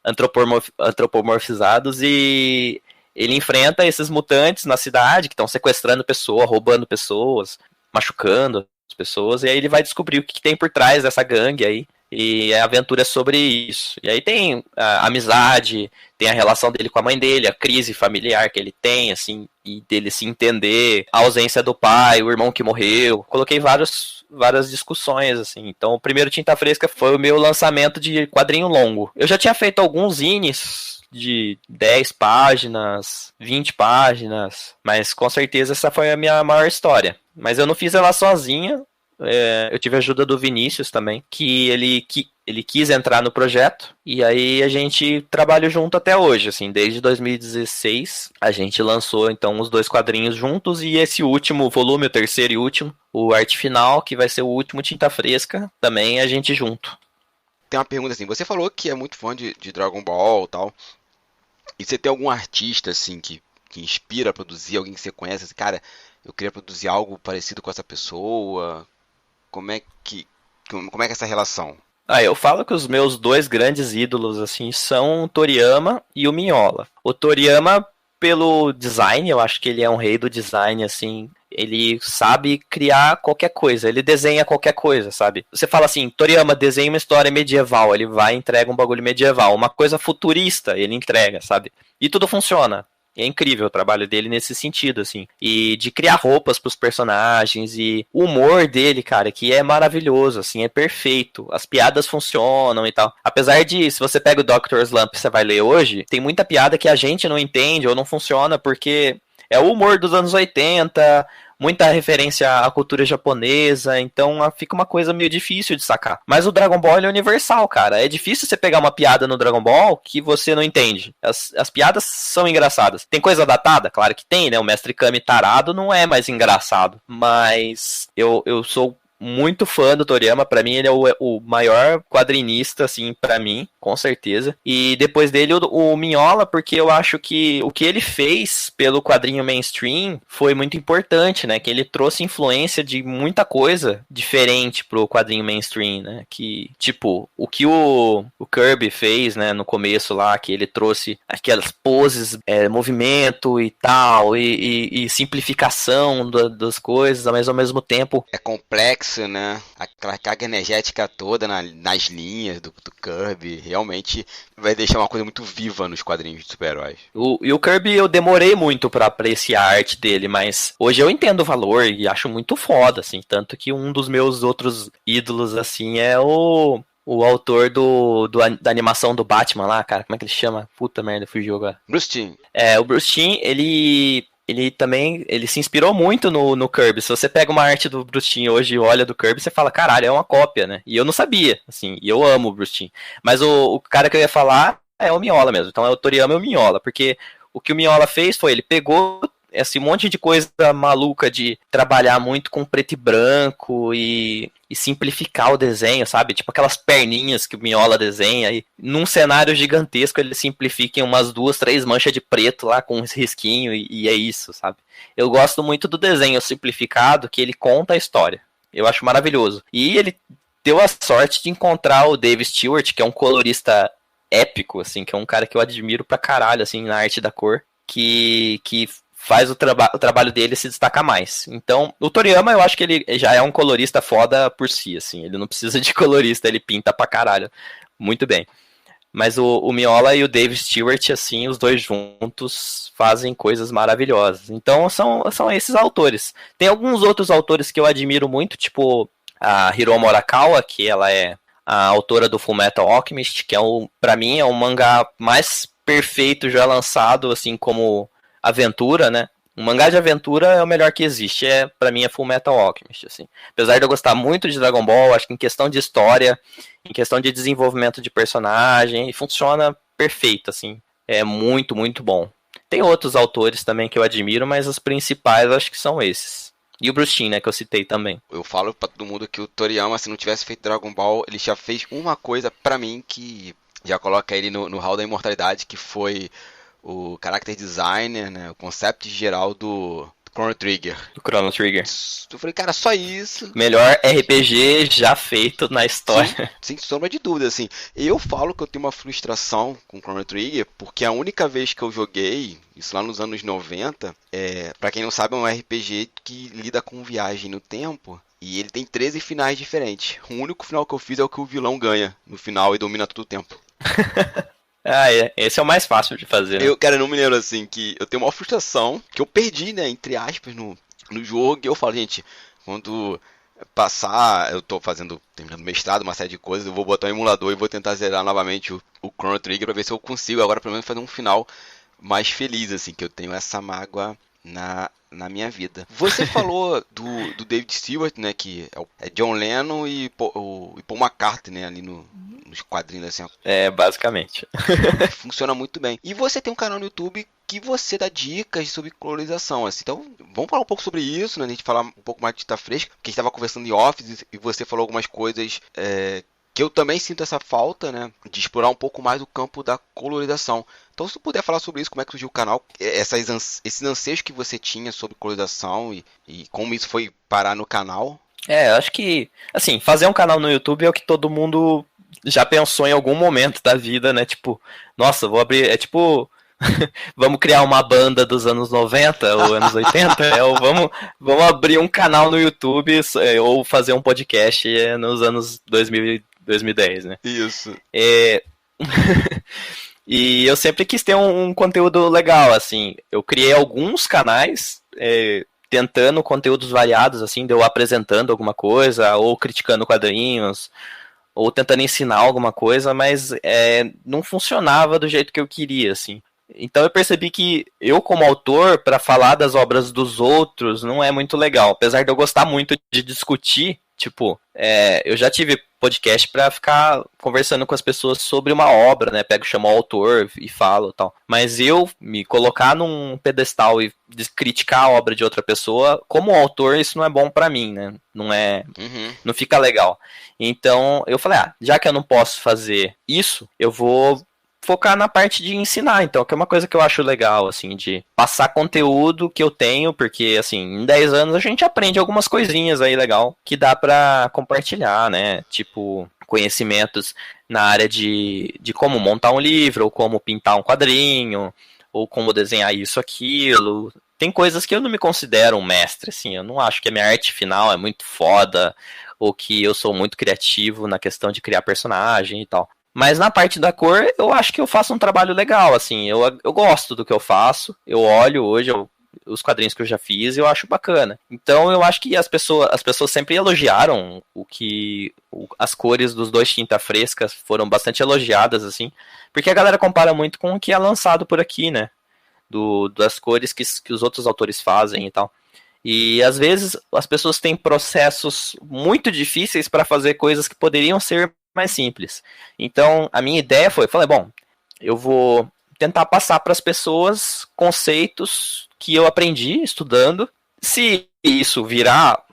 [SPEAKER 3] Antropomorfizados. E ele enfrenta esses mutantes na cidade, que estão sequestrando pessoas, roubando pessoas, machucando as pessoas. E aí ele vai descobrir o que tem por trás dessa gangue aí. E a aventura é sobre isso. E aí tem a amizade, tem a relação dele com a mãe dele, a crise familiar que ele tem, assim, e dele se entender, a ausência do pai, o irmão que morreu. Coloquei várias discussões, assim. Então, o primeiro Tinta Fresca foi o meu lançamento de quadrinho longo. Eu já tinha feito alguns zines de 10 páginas, 20 páginas, mas com certeza essa foi a minha maior história. Mas eu não fiz ela sozinha. Eu tive a ajuda do Vinícius também, que ele quis entrar no projeto, e aí a gente trabalha junto até hoje, assim, desde 2016 a gente lançou então os 2 quadrinhos juntos, e esse último volume, o terceiro e último, o Arte Final, que vai ser o último Tinta Fresca, também a gente junto.
[SPEAKER 1] Tem uma pergunta assim, você falou que é muito fã de Dragon Ball e tal, e você tem algum artista assim que inspira a produzir, alguém que você conhece, assim, cara, eu queria produzir algo parecido com essa pessoa? Como é que é essa relação?
[SPEAKER 3] Eu falo que os meus dois grandes ídolos, assim, são o Toriyama e o Mignola. O Toriyama, pelo design, eu acho que ele é um rei do design, assim. Ele sabe criar qualquer coisa, ele desenha qualquer coisa, sabe? Você fala assim, Toriyama desenha uma história medieval, ele vai e entrega um bagulho medieval. Uma coisa futurista, ele entrega, sabe? E tudo funciona. É incrível o trabalho dele nesse sentido, assim. E de criar roupas pros personagens e o humor dele, cara, que é maravilhoso, assim, é perfeito. As piadas funcionam e tal. Apesar de, se você pega o Dr. Slump e você vai ler hoje, tem muita piada que a gente não entende ou não funciona porque é o humor dos anos 80, muita referência à cultura japonesa, então fica uma coisa meio difícil de sacar. Mas o Dragon Ball é universal, cara. É difícil você pegar uma piada no Dragon Ball que você não entende. As piadas são engraçadas. Tem coisa datada? Claro que tem, né? O Mestre Kami tarado não é mais engraçado. Mas eu sou muito fã do Toriyama, pra mim ele é o maior quadrinista, assim, pra mim, com certeza. E depois dele o Mignola, porque eu acho que o que ele fez pelo quadrinho mainstream foi muito importante, né? Que ele trouxe influência de muita coisa diferente pro quadrinho mainstream, né? Que, tipo, o que o Kirby fez, né, no começo lá, que ele trouxe aquelas poses, movimento e tal, e simplificação das coisas, mas ao mesmo tempo
[SPEAKER 1] É complexo, né? Aquela carga energética toda nas linhas do Kirby realmente vai deixar uma coisa muito viva nos quadrinhos de super-heróis.
[SPEAKER 3] E o Kirby eu demorei muito pra apreciar a arte dele, mas hoje eu entendo o valor e acho muito foda, assim. Tanto que um dos meus outros ídolos, assim, é o autor da animação do Batman lá, cara. Como é que ele chama? Puta merda, fugiu agora.
[SPEAKER 1] Bruce Timm.
[SPEAKER 3] O Bruce Timm, ele também, ele se inspirou muito no Kirby. Se você pega uma arte do Bruce Timm hoje e olha do Kirby, você fala, caralho, é uma cópia, né? E eu não sabia, assim, e eu amo o Bruce Timm. Mas o cara que eu ia falar é o Mignola mesmo. Então é o Toriyama e o Mignola, porque o que o Mignola fez foi, ele pegou esse monte de coisa maluca de trabalhar muito com preto e branco e simplificar o desenho, sabe? Tipo aquelas perninhas que o Mignola desenha e num cenário gigantesco ele simplifica em umas 2, 3 manchas de preto lá com uns risquinhos e é isso, sabe? Eu gosto muito do desenho simplificado que ele conta a história. Eu acho maravilhoso. E ele deu a sorte de encontrar o Dave Stewart, que é um colorista épico, assim, que é um cara que eu admiro pra caralho, assim, na arte da cor, que faz o trabalho dele se destacar mais. Então, o Toriyama, eu acho que ele já é um colorista foda por si, assim. Ele não precisa de colorista, ele pinta pra caralho. Muito bem. Mas o Mignola e o Dave Stewart, assim, os dois juntos fazem coisas maravilhosas. Então, são esses autores. Tem alguns outros autores que eu admiro muito, tipo a Hiromu Arakawa, que ela é a autora do Fullmetal Alchemist, que pra mim é o mangá mais perfeito já lançado, assim, como aventura, né? Um mangá de aventura é o melhor que existe. Pra mim é Fullmetal Alchemist, assim. Apesar de eu gostar muito de Dragon Ball, acho que em questão de história, em questão de desenvolvimento de personagem, funciona perfeito, assim. É muito, muito bom. Tem outros autores também que eu admiro, mas os principais acho que são esses. E o Bruce Timm, né, que eu citei também.
[SPEAKER 1] Eu falo pra todo mundo que o Toriyama, se não tivesse feito Dragon Ball, ele já fez uma coisa pra mim que já coloca ele no hall da imortalidade, que foi o character designer, né, o concept geral do Chrono Trigger.
[SPEAKER 3] Do Chrono Trigger.
[SPEAKER 1] Eu falei, cara, só isso.
[SPEAKER 3] Melhor RPG já feito na história.
[SPEAKER 1] Sem sombra de dúvida, assim. Eu falo que eu tenho uma frustração com Chrono Trigger, porque a única vez que eu joguei, isso lá nos anos 90, pra quem não sabe, é um RPG que lida com viagem no tempo. E ele tem 13 finais diferentes. O único final que eu fiz é o que o vilão ganha no final e domina todo o tempo.
[SPEAKER 3] Esse é o mais fácil de fazer. Né?
[SPEAKER 1] Cara, eu não me lembro, assim, que eu tenho uma frustração que eu perdi, né, entre aspas, no jogo. E eu falo, gente, quando passar, eu tô terminando mestrado, uma série de coisas, eu vou botar um emulador e vou tentar zerar novamente o Chrono Trigger pra ver se eu consigo agora, pelo menos, fazer um final mais feliz, assim, que eu tenho essa mágoa na minha vida. Você falou do David Stewart, né, que é John Lennon e Paul McCartney, né, ali nos quadrinhos, assim.
[SPEAKER 3] Basicamente.
[SPEAKER 1] Funciona muito bem. E você tem um canal no YouTube que você dá dicas sobre colorização, assim. Então, vamos falar um pouco sobre isso, né, a gente falar um pouco mais de Tinta Fresca, porque a gente estava conversando em office e você falou algumas coisas que eu também sinto essa falta, né, de explorar um pouco mais o campo da colorização. Então, se tu puder falar sobre isso, como é que surgiu o canal, esses anseios que você tinha sobre colorização e como isso foi parar no canal.
[SPEAKER 3] Acho que, assim, fazer um canal no YouTube é o que todo mundo já pensou em algum momento da vida, né? Tipo, nossa, vou abrir. É tipo. Vamos criar uma banda dos anos 90 ou anos 80? Ou vamos abrir um canal no YouTube ou fazer um podcast nos anos 2000 e 2010, né?
[SPEAKER 1] Isso.
[SPEAKER 3] E eu sempre quis ter um conteúdo legal, assim. Eu criei alguns canais tentando conteúdos variados, assim, de eu apresentando alguma coisa, ou criticando quadrinhos, ou tentando ensinar alguma coisa, mas não funcionava do jeito que eu queria, assim. Então eu percebi que eu, como autor, para falar das obras dos outros, não é muito legal. Apesar de eu gostar muito de discutir, tipo, eu já tive podcast para ficar conversando com as pessoas sobre uma obra, né? Pego, chamo o autor e falo e tal. Mas eu me colocar num pedestal e criticar a obra de outra pessoa, como autor, isso não é bom para mim, né? Não fica legal. Então eu falei, já que eu não posso fazer isso, eu vou focar na parte de ensinar, então, que é uma coisa que eu acho legal, assim, de passar conteúdo que eu tenho, porque, assim, em 10 anos a gente aprende algumas coisinhas aí legal que dá pra compartilhar, né? Tipo, conhecimentos na área de como montar um livro, ou como pintar um quadrinho, ou como desenhar isso, aquilo. Tem coisas que eu não me considero um mestre, assim, eu não acho que a minha arte final é muito foda, ou que eu sou muito criativo na questão de criar personagem e tal. Mas na parte da cor, eu acho que eu faço um trabalho legal, assim, eu gosto do que eu faço, eu olho hoje os quadrinhos que eu já fiz e eu acho bacana. Então eu acho que as pessoas sempre elogiaram as cores dos dois Tinta Frescas foram bastante elogiadas, assim, porque a galera compara muito com o que é lançado por aqui, né, das cores que os outros autores fazem e tal. E às vezes as pessoas têm processos muito difíceis para fazer coisas que poderiam ser mais simples. Então, a minha ideia falei, bom, eu vou tentar passar para as pessoas conceitos que eu aprendi estudando. Se isso virar,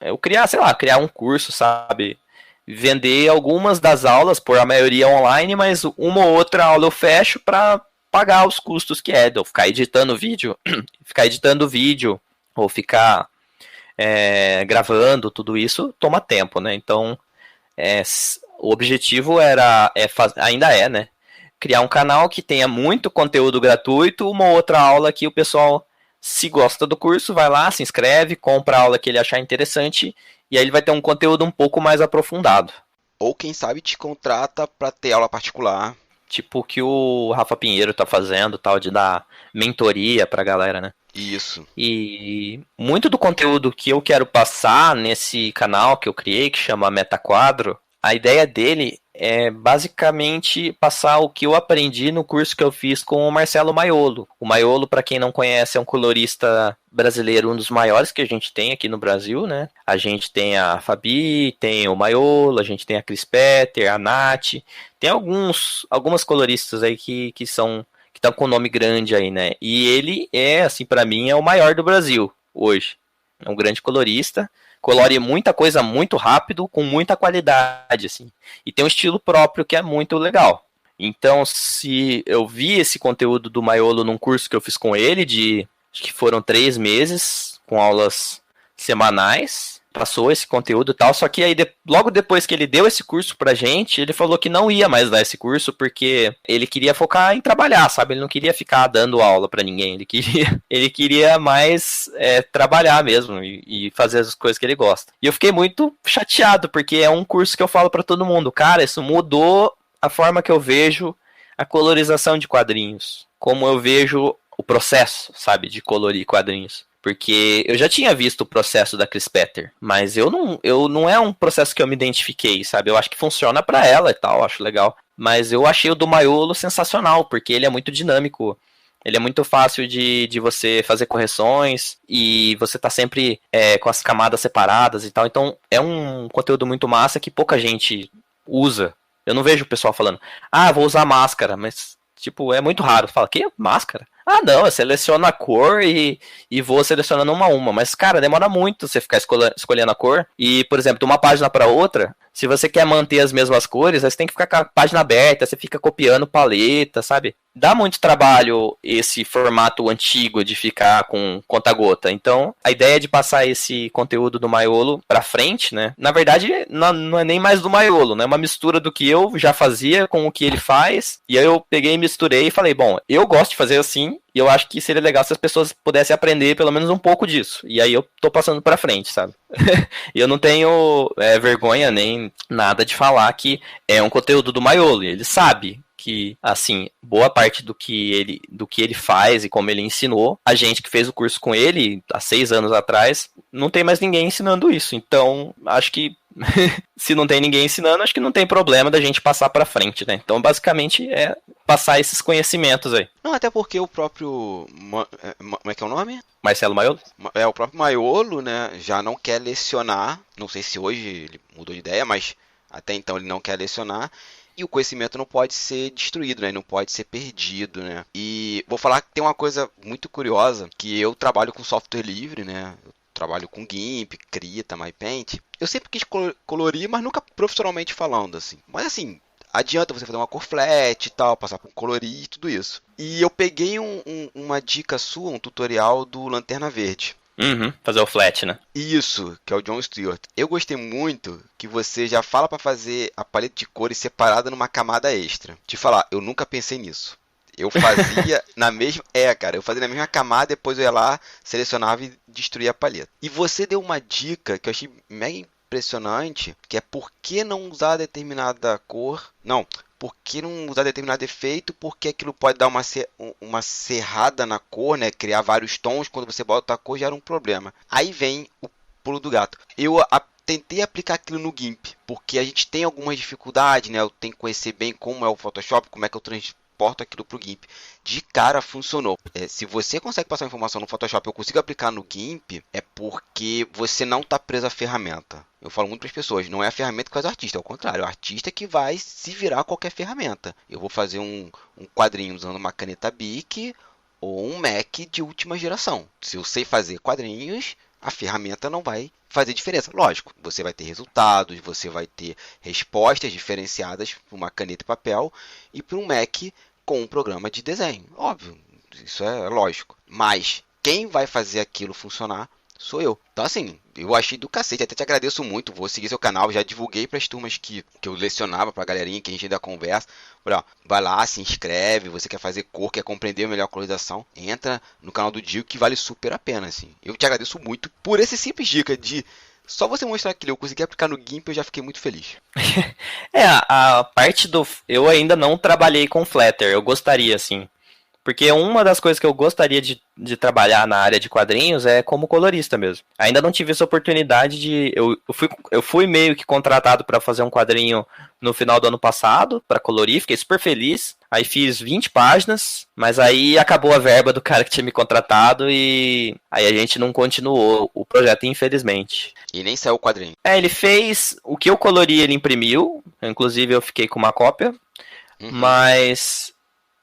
[SPEAKER 3] eu criar um curso, sabe? Vender algumas das aulas, por a maioria online, mas uma ou outra aula eu fecho para pagar os custos que de eu ficar editando vídeo, ou ficar gravando, tudo isso toma tempo, né? Então, o objetivo ainda é, né? Criar um canal que tenha muito conteúdo gratuito, uma outra aula que o pessoal, se gosta do curso, vai lá, se inscreve, compra a aula que ele achar interessante, e aí ele vai ter um conteúdo um pouco mais aprofundado.
[SPEAKER 1] Ou quem sabe te contrata para ter aula particular.
[SPEAKER 3] Tipo o que o Rafa Pinheiro tá fazendo, tal, de dar mentoria pra galera, né?
[SPEAKER 1] Isso.
[SPEAKER 3] E muito do conteúdo que eu quero passar nesse canal que eu criei, que chama Metaquadro, a ideia dele é basicamente passar o que eu aprendi no curso que eu fiz com o Marcelo Maiolo. O Maiolo, para quem não conhece, é um colorista brasileiro, um dos maiores que a gente tem aqui no Brasil, né? A gente tem a Fabi, tem o Maiolo, a gente tem a Cris Petter, a Nath. Tem algumas coloristas aí que estão com nome grande aí, né? E ele assim, para mim, é o maior do Brasil hoje. É um grande colorista. Colore muita coisa muito rápido, com muita qualidade, assim. E tem um estilo próprio que é muito legal. Então, se eu vi esse conteúdo do Maiolo num curso que eu fiz com ele, acho que foram 3 meses, com aulas semanais, passou esse conteúdo e tal, só que aí logo depois que ele deu esse curso pra gente, ele falou que não ia mais dar esse curso, porque ele queria focar em trabalhar, sabe? Ele não queria ficar dando aula pra ninguém, ele queria mais trabalhar mesmo e fazer as coisas que ele gosta. E eu fiquei muito chateado, porque é um curso que eu falo pra todo mundo, cara, isso mudou a forma que eu vejo a colorização de quadrinhos, como eu vejo o processo, sabe, de colorir quadrinhos. Porque eu já tinha visto o processo da Cris Petter, mas eu não é um processo que eu me identifiquei, sabe? Eu acho que funciona pra ela e tal, acho legal. Mas eu achei o do Maiolo sensacional, porque ele é muito dinâmico. Ele é muito fácil de você fazer correções e você tá sempre com as camadas separadas e tal. Então é um conteúdo muito massa que pouca gente usa. Eu não vejo o pessoal falando, vou usar máscara, mas tipo, é muito raro. Fala, que máscara? Não, eu seleciono a cor e vou selecionando uma a uma. Mas, cara, demora muito você ficar escolhendo a cor. E, por exemplo, de uma página para outra, se você quer manter as mesmas cores, aí você tem que ficar com a página aberta, você fica copiando paleta, sabe? dá muito trabalho esse formato antigo de ficar com conta-gota. Então, a ideia de passar esse conteúdo do Maiolo pra frente, né? Na verdade, não é nem mais do Maiolo, né? É uma mistura do que eu já fazia com o que ele faz. E aí eu peguei, misturei e falei, bom, eu gosto de fazer assim, e eu acho que seria legal se as pessoas pudessem aprender pelo menos um pouco disso. E aí eu tô passando pra frente, sabe? E eu não tenho vergonha nem nada de falar que é um conteúdo do Maiolo. Ele sabe que, assim, boa parte do que ele faz e como ele ensinou, a gente que fez o curso com ele há 6 anos atrás, não tem mais ninguém ensinando isso. Então, acho que se não tem ninguém ensinando, acho que não tem problema da gente passar pra frente, né? Então, basicamente, é passar esses conhecimentos aí.
[SPEAKER 1] Não, até porque o próprio... Como é que é o nome?
[SPEAKER 3] Marcelo Maiolo?
[SPEAKER 1] O próprio Maiolo, né, já não quer lecionar. Não sei se hoje ele mudou de ideia, mas até então ele não quer lecionar. E o conhecimento não pode ser destruído, né? Não pode ser perdido, né? E vou falar que tem uma coisa muito curiosa, que eu trabalho com software livre, né? Eu trabalho com GIMP, Krita, MyPaint. Eu sempre quis colorir, mas nunca profissionalmente falando, assim. Mas assim, adianta você fazer uma cor flat e tal, passar por colorir e tudo isso. E eu peguei uma dica sua, um tutorial do Lanterna Verde.
[SPEAKER 3] Fazer o flat, né?
[SPEAKER 1] Isso, que é o John Stewart. Eu gostei muito que você já fala para fazer a paleta de cores separada numa camada extra. Te falar, eu nunca pensei nisso. Eu fazia na mesma... cara, eu fazia na mesma camada, depois eu ia lá, selecionava e destruía a paleta. E você deu uma dica que eu achei mega impressionante, que é por que não usar determinada cor... Não, por que não usar determinado efeito, porque aquilo pode dar uma cerrada na cor, né? Criar vários tons, quando você bota a cor gera um problema. Aí vem o pulo do gato. Eu tentei aplicar aquilo no GIMP, porque a gente tem algumas dificuldades, né? Eu tenho que conhecer bem como é o Photoshop, como é que eu transporto aquilo para o GIMP. De cara funcionou. Se você consegue passar informação no Photoshop e eu consigo aplicar no GIMP, é porque você não está preso à ferramenta. Eu falo muito para as pessoas, não é a ferramenta que faz o artista, é o contrário, é o artista que vai se virar a qualquer ferramenta. Eu vou fazer um quadrinho usando uma caneta Bic ou um Mac de última geração. Se eu sei fazer quadrinhos, a ferramenta não vai fazer diferença. Lógico, você vai ter resultados, você vai ter respostas diferenciadas para uma caneta e papel e para um Mac com um programa de desenho. Óbvio, isso é lógico. Mas quem vai fazer aquilo funcionar sou eu. Então assim, eu achei do cacete, até te agradeço muito, vou seguir seu canal, já divulguei para as turmas que eu lecionava, para a galerinha que a gente ainda conversa. Olha, vai lá, se inscreve, você quer fazer cor, quer compreender melhor a colorização, entra no canal do Diego que vale super a pena, assim. Eu te agradeço muito por esse simples dica de só você mostrar aquilo, eu consegui aplicar no GIMP, eu já fiquei muito feliz.
[SPEAKER 3] A parte do... Eu ainda não trabalhei com Flutter, eu gostaria, assim. Porque uma das coisas que eu gostaria de trabalhar na área de quadrinhos é como colorista mesmo. Ainda não tive essa oportunidade de... Eu fui meio que contratado para fazer um quadrinho no final do ano passado, para colorir, fiquei super feliz. Aí fiz 20 páginas, mas aí acabou a verba do cara que tinha me contratado e aí a gente não continuou o projeto, infelizmente.
[SPEAKER 1] E nem saiu o quadrinho.
[SPEAKER 3] Ele fez... O que eu colori, ele imprimiu. Inclusive eu fiquei com uma cópia. Mas...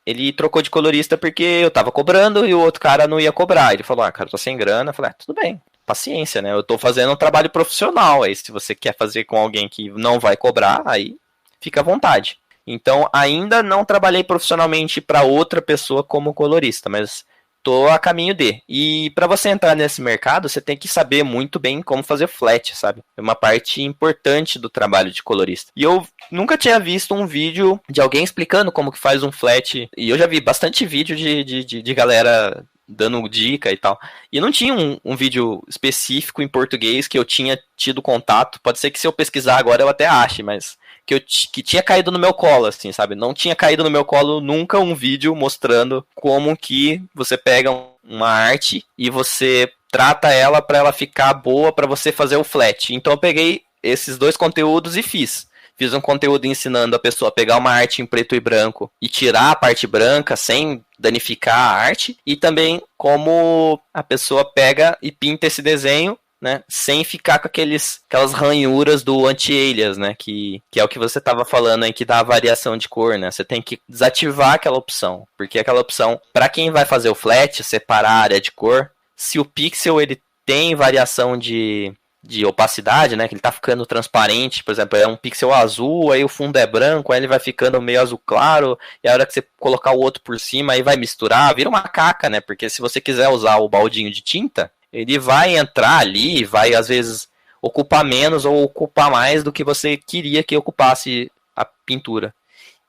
[SPEAKER 3] Ele trocou de colorista porque eu tava cobrando e o outro cara não ia cobrar. Ele falou, cara, eu tô sem grana. Eu falei, tudo bem, paciência, né? Eu tô fazendo um trabalho profissional. Aí se você quer fazer com alguém que não vai cobrar, aí fica à vontade. Então, ainda não trabalhei profissionalmente para outra pessoa como colorista, mas tô a caminho de. E para você entrar nesse mercado, você tem que saber muito bem como fazer flat, sabe? É uma parte importante do trabalho de colorista. E eu nunca tinha visto um vídeo de alguém explicando como que faz um flat. E eu já vi bastante vídeo de galera dando dica e tal. E não tinha um vídeo específico em português que eu tinha tido contato. Pode ser que se eu pesquisar agora eu até ache, mas... Que tinha caído no meu colo, assim, sabe? Não tinha caído no meu colo nunca um vídeo mostrando como que você pega uma arte e você trata ela para ela ficar boa para você fazer o flat. Então eu peguei esses dois conteúdos e fiz. Fiz um conteúdo ensinando a pessoa a pegar uma arte em preto e branco e tirar a parte branca sem danificar a arte. E também como a pessoa pega e pinta esse desenho, né, sem ficar com aquelas ranhuras do anti-alias, né, que é o que você estava falando aí, que dá a variação de cor, né, você tem que desativar aquela opção, porque aquela opção, para quem vai fazer o flat, separar a área de cor, se o pixel ele tem variação de de opacidade, né? Que ele tá ficando transparente, por exemplo, é um pixel azul, aí o fundo é branco, aí ele vai ficando meio azul claro, e a hora que você colocar o outro por cima, aí vai misturar, vira uma caca, né? Porque se você quiser usar o baldinho de tinta, ele vai entrar ali, vai às vezes ocupar menos ou ocupar mais do que você queria que ocupasse a pintura.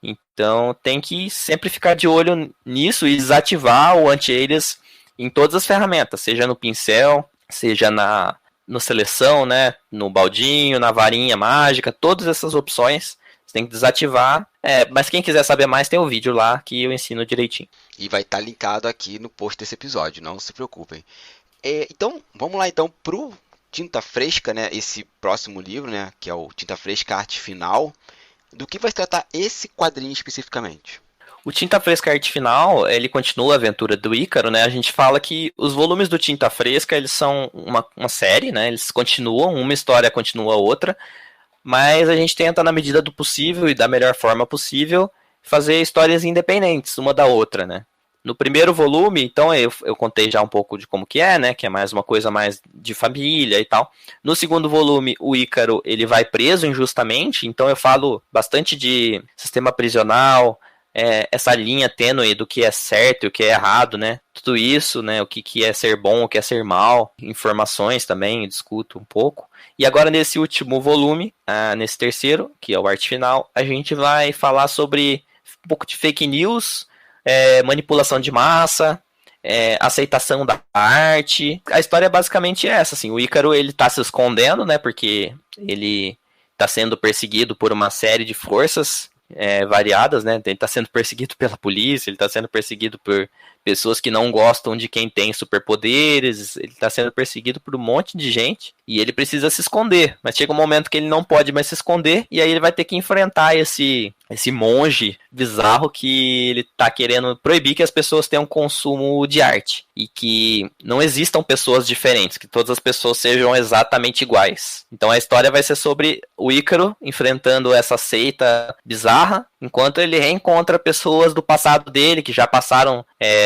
[SPEAKER 3] Então tem que sempre ficar de olho nisso e desativar o anti-alias em todas as ferramentas, seja no pincel, seja no seleção, né, no baldinho, na varinha mágica, todas essas opções você tem que desativar. Mas quem quiser saber mais tem o vídeo lá que eu ensino direitinho.
[SPEAKER 1] E vai estar linkado aqui no post desse episódio, não se preocupem. Então, vamos lá então pro Tinta Fresca, né, esse próximo livro, né, que é o Tinta Fresca Arte Final. Do que vai se tratar esse quadrinho especificamente?
[SPEAKER 3] O Tinta Fresca Arte Final, ele continua a aventura do Ícaro, né? A gente fala que os volumes do Tinta Fresca, eles são uma série, né? Eles continuam, uma história continua a outra, mas a gente tenta, na medida do possível e da melhor forma possível, fazer histórias independentes uma da outra, né? No primeiro volume, então, eu contei já um pouco de como que é, né? Que é mais uma coisa mais de família e tal. No segundo volume, o Ícaro, ele vai preso injustamente, então eu falo bastante de sistema prisional, essa linha tênue do que é certo e o que é errado, né? Tudo isso, né? O que é ser bom, o que é ser mal, informações também, eu discuto um pouco. E agora nesse último volume, nesse terceiro, que é o Arte Final, a gente vai falar sobre um pouco de fake news, manipulação de massa, aceitação da arte. A história é basicamente essa, assim. O Ícaro, ele tá se escondendo, né? Porque ele tá sendo perseguido por uma série de forças variadas, né? Ele tá sendo perseguido pela polícia, ele tá sendo perseguido por pessoas que não gostam de quem tem superpoderes, ele tá sendo perseguido por um monte de gente e ele precisa se esconder, mas chega um momento que ele não pode mais se esconder e aí ele vai ter que enfrentar esse monge bizarro que ele tá querendo proibir que as pessoas tenham consumo de arte e que não existam pessoas diferentes, que todas as pessoas sejam exatamente iguais. Então a história vai ser sobre o Ícaro enfrentando essa seita bizarra, enquanto ele reencontra pessoas do passado dele que já passaram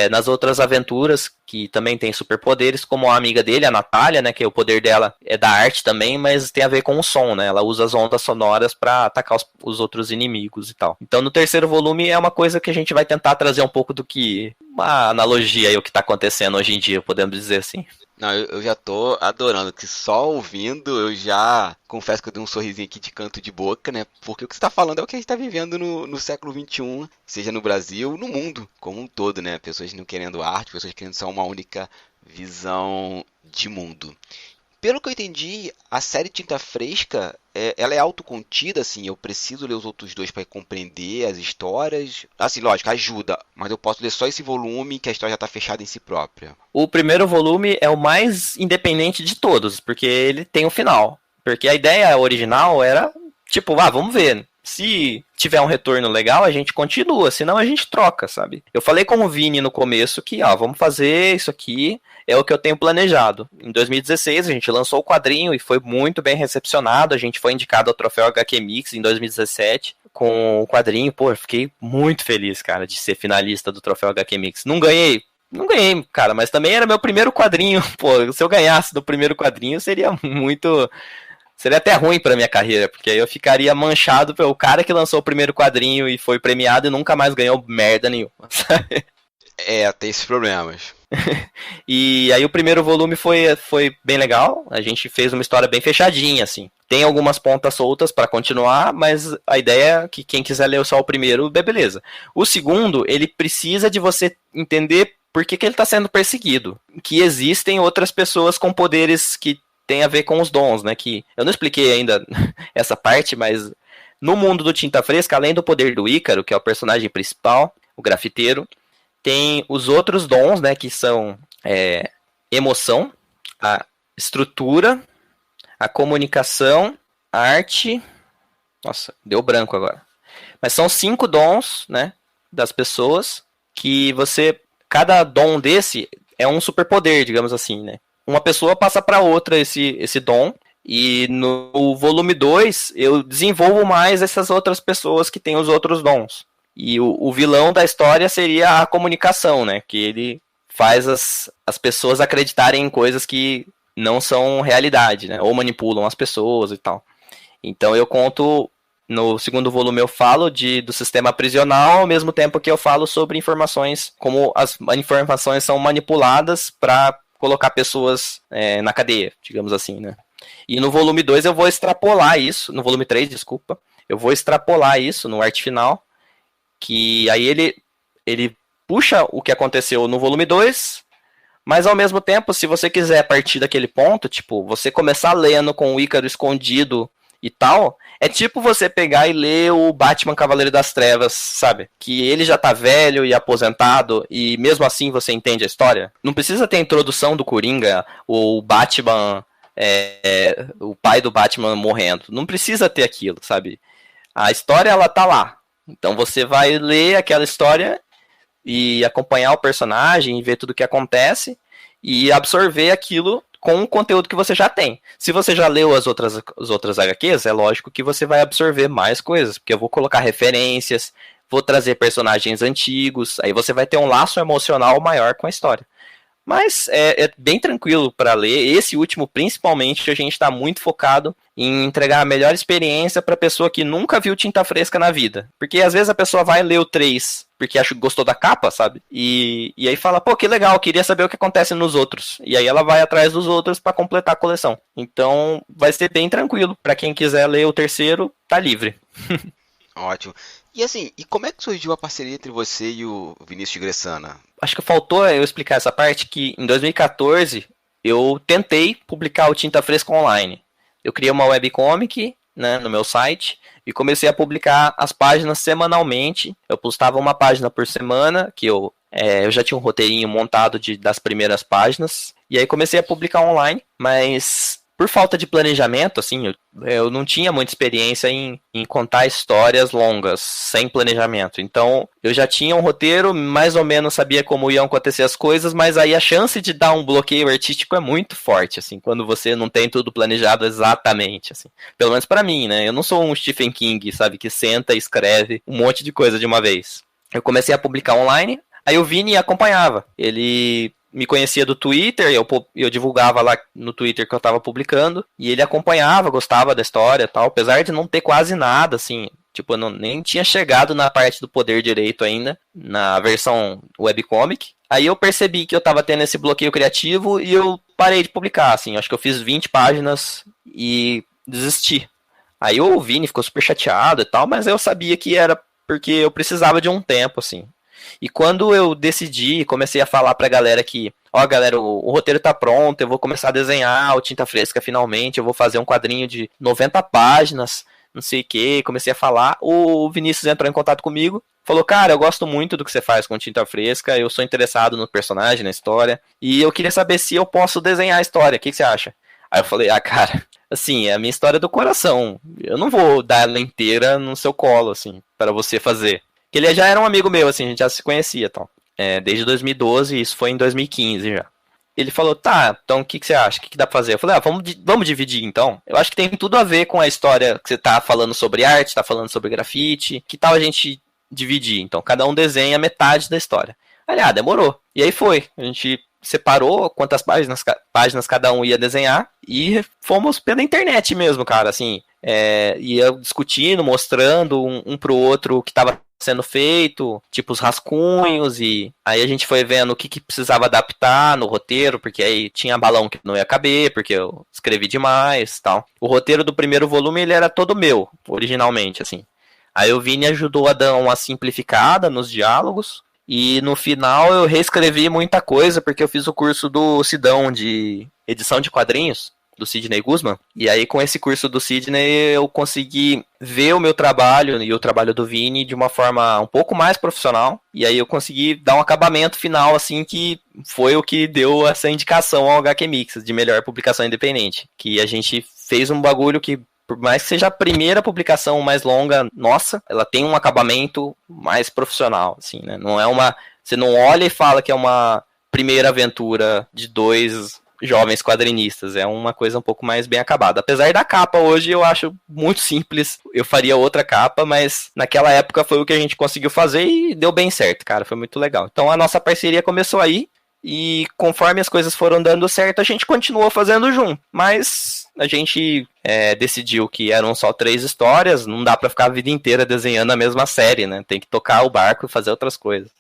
[SPEAKER 3] nas outras aventuras, que também tem superpoderes, como a amiga dele, a Natália, né, que o poder dela é da arte também, mas tem a ver com o som, né, ela usa as ondas sonoras para atacar os outros inimigos e tal. Então no terceiro volume é uma coisa que a gente vai tentar trazer um pouco do que, uma analogia aí o que está acontecendo hoje em dia, podemos dizer assim.
[SPEAKER 1] Não, eu já tô adorando, que só ouvindo eu já confesso que eu dei um sorrisinho aqui de canto de boca, né? Porque o que você tá falando é o que a gente tá vivendo no século XXI, seja no Brasil, no mundo como um todo, né? Pessoas não querendo arte, pessoas querendo só uma única visão de mundo. Pelo que eu entendi, a série Tinta Fresca, ela é autocontida, assim, eu preciso ler os outros dois para compreender as histórias. Assim, lógico, ajuda, mas eu posso ler só esse volume que a história já está fechada em si própria.
[SPEAKER 3] O primeiro volume é o mais independente de todos, porque ele tem um final. Porque a ideia original era, tipo, vamos ver. Se tiver um retorno legal, a gente continua, senão a gente troca, sabe? Eu falei com o Vini no começo que, vamos fazer isso aqui, é o que eu tenho planejado. Em 2016, a gente lançou o quadrinho e foi muito bem recepcionado, a gente foi indicado ao troféu HQ Mix em 2017 com o quadrinho. Pô, eu fiquei muito feliz, cara, de ser finalista do troféu HQ Mix. Não ganhei, cara, mas também era meu primeiro quadrinho. Pô, se eu ganhasse do primeiro quadrinho, seria até ruim pra minha carreira, porque aí eu ficaria manchado pelo cara que lançou o primeiro quadrinho e foi premiado e nunca mais ganhou merda nenhuma, sabe?
[SPEAKER 1] Tem esses problemas.
[SPEAKER 3] E aí o primeiro volume foi bem legal, a gente fez uma história bem fechadinha, assim. Tem algumas pontas soltas pra continuar, mas a ideia é que quem quiser ler só o primeiro, beleza. O segundo, ele precisa de você entender por que ele tá sendo perseguido. Que existem outras pessoas com poderes que tem a ver com os dons, né? Que eu não expliquei ainda essa parte, mas no mundo do Tinta Fresca, além do poder do Ícaro, que é o personagem principal, o grafiteiro, tem os outros dons, né? Que são emoção, a estrutura, a comunicação, a arte. Nossa, deu branco agora. Mas são 5 dons, né? Das pessoas que cada dom desse é um superpoder, digamos assim, né? Uma pessoa passa para outra esse dom, e no volume 2 eu desenvolvo mais essas outras pessoas que têm os outros dons. E o vilão da história seria a comunicação, né? Que ele faz as pessoas acreditarem em coisas que não são realidade, né? Ou manipulam as pessoas e tal. Então eu conto, no segundo volume eu falo do sistema prisional, ao mesmo tempo que eu falo sobre informações, como as informações são manipuladas para colocar pessoas na cadeia, digamos assim, né? E no volume 2 eu vou extrapolar isso, no volume 3, desculpa, eu vou extrapolar isso no arte final, que aí ele puxa o que aconteceu no volume 2, mas ao mesmo tempo, se você quiser partir daquele ponto, tipo, você começar lendo com o Ícaro escondido e tal, é tipo você pegar e ler o Batman Cavaleiro das Trevas, sabe? Que ele já tá velho e aposentado e mesmo assim você entende a história. Não precisa ter a introdução do Coringa, o Batman, o pai do Batman morrendo. Não precisa ter aquilo, sabe? A história, ela tá lá. Então você vai ler aquela história e acompanhar o personagem, ver tudo o que acontece e absorver aquilo com o conteúdo que você já tem. Se você já leu as outras HQs, é lógico que você vai absorver mais coisas, porque eu vou colocar referências, vou trazer personagens antigos, aí você vai ter um laço emocional maior com a história. Mas é bem tranquilo para ler. Esse último, principalmente, a gente está muito focado em entregar a melhor experiência para a pessoa que nunca viu Tinta Fresca na vida. Porque às vezes a pessoa vai ler o 3 porque gostou da capa, sabe? E aí fala, pô, que legal, queria saber o que acontece nos outros. E aí ela vai atrás dos outros para completar a coleção. Então vai ser bem tranquilo. Para quem quiser ler o terceiro, tá livre.
[SPEAKER 1] Ótimo. E assim, e como é que surgiu a parceria entre você e o Vinícius Gressana?
[SPEAKER 3] Acho que faltou eu explicar essa parte, que em 2014 eu tentei publicar o Tinta Fresca online. Eu criei uma webcomic, né, no meu site e comecei a publicar as páginas semanalmente. Eu postava uma página por semana, que eu já tinha um roteirinho montado das primeiras páginas. E aí comecei a publicar online, mas por falta de planejamento, assim, eu não tinha muita experiência em contar histórias longas, sem planejamento. Então, eu já tinha um roteiro, mais ou menos sabia como iam acontecer as coisas, mas aí a chance de dar um bloqueio artístico é muito forte, assim, quando você não tem tudo planejado exatamente, assim. Pelo menos pra mim, né? Eu não sou um Stephen King, sabe, que senta e escreve um monte de coisa de uma vez. Eu comecei a publicar online, aí o Vini acompanhava. Ele me conhecia do Twitter, eu divulgava lá no Twitter que eu tava publicando, e ele acompanhava, gostava da história e tal, apesar de não ter quase nada, assim, tipo, eu nem tinha chegado na parte do poder direito ainda, na versão webcomic. Aí eu percebi que eu tava tendo esse bloqueio criativo e eu parei de publicar, assim, acho que eu fiz 20 páginas e desisti. Aí o Vini ficou super chateado e tal, mas eu sabia que era porque eu precisava de um tempo, assim. E quando eu decidi, comecei a falar pra galera que, galera, o roteiro tá pronto, eu vou começar a desenhar o Tinta Fresca finalmente, eu vou fazer um quadrinho de 90 páginas, não sei o que, comecei a falar, o Vinícius entrou em contato comigo, falou, cara, eu gosto muito do que você faz com Tinta Fresca, eu sou interessado no personagem, na história, e eu queria saber se eu posso desenhar a história, o que você acha? Aí eu falei, cara, assim, é a minha história do coração, eu não vou dar ela inteira no seu colo, assim, para você fazer. Que ele já era um amigo meu, assim, a gente já se conhecia, então. Desde 2012, isso foi em 2015 já. Ele falou, tá, então o que você acha? O que dá pra fazer? Eu falei, vamos dividir então. Eu acho que tem tudo a ver com a história que você tá falando sobre arte, tá falando sobre grafite. Que tal a gente dividir? Então, cada um desenha metade da história. Aí, demorou. E aí foi. A gente separou quantas páginas cada um ia desenhar e fomos pela internet mesmo, cara, assim. Ia discutindo, mostrando um pro outro o que tava sendo feito, tipo os rascunhos, e aí a gente foi vendo o que precisava adaptar no roteiro, porque aí tinha balão que não ia caber, porque eu escrevi demais, tal. O roteiro do primeiro volume, ele era todo meu, originalmente, assim. Aí o Vini ajudou a dar uma simplificada nos diálogos, e no final eu reescrevi muita coisa, porque eu fiz o curso do Sidão de edição de quadrinhos, do Sidney Guzman, e aí com esse curso do Sidney eu consegui ver o meu trabalho e o trabalho do Vini de uma forma um pouco mais profissional, e aí eu consegui dar um acabamento final, assim, que foi o que deu essa indicação ao HQ Mix, de melhor publicação independente, que a gente fez um bagulho que, por mais que seja a primeira publicação mais longa nossa, ela tem um acabamento mais profissional, assim, né, não é uma... Você não olha e fala que é uma primeira aventura de dois jovens quadrinistas, é uma coisa um pouco mais bem acabada. Apesar da capa hoje eu acho muito simples, eu faria outra capa, mas naquela época foi o que a gente conseguiu fazer e deu bem certo, cara, foi muito legal. Então a nossa parceria começou aí e conforme as coisas foram dando certo, a gente continuou fazendo junto. Mas a gente decidiu que eram só 3 histórias, não dá pra ficar a vida inteira desenhando a mesma série, né? Tem que tocar o barco e fazer outras coisas.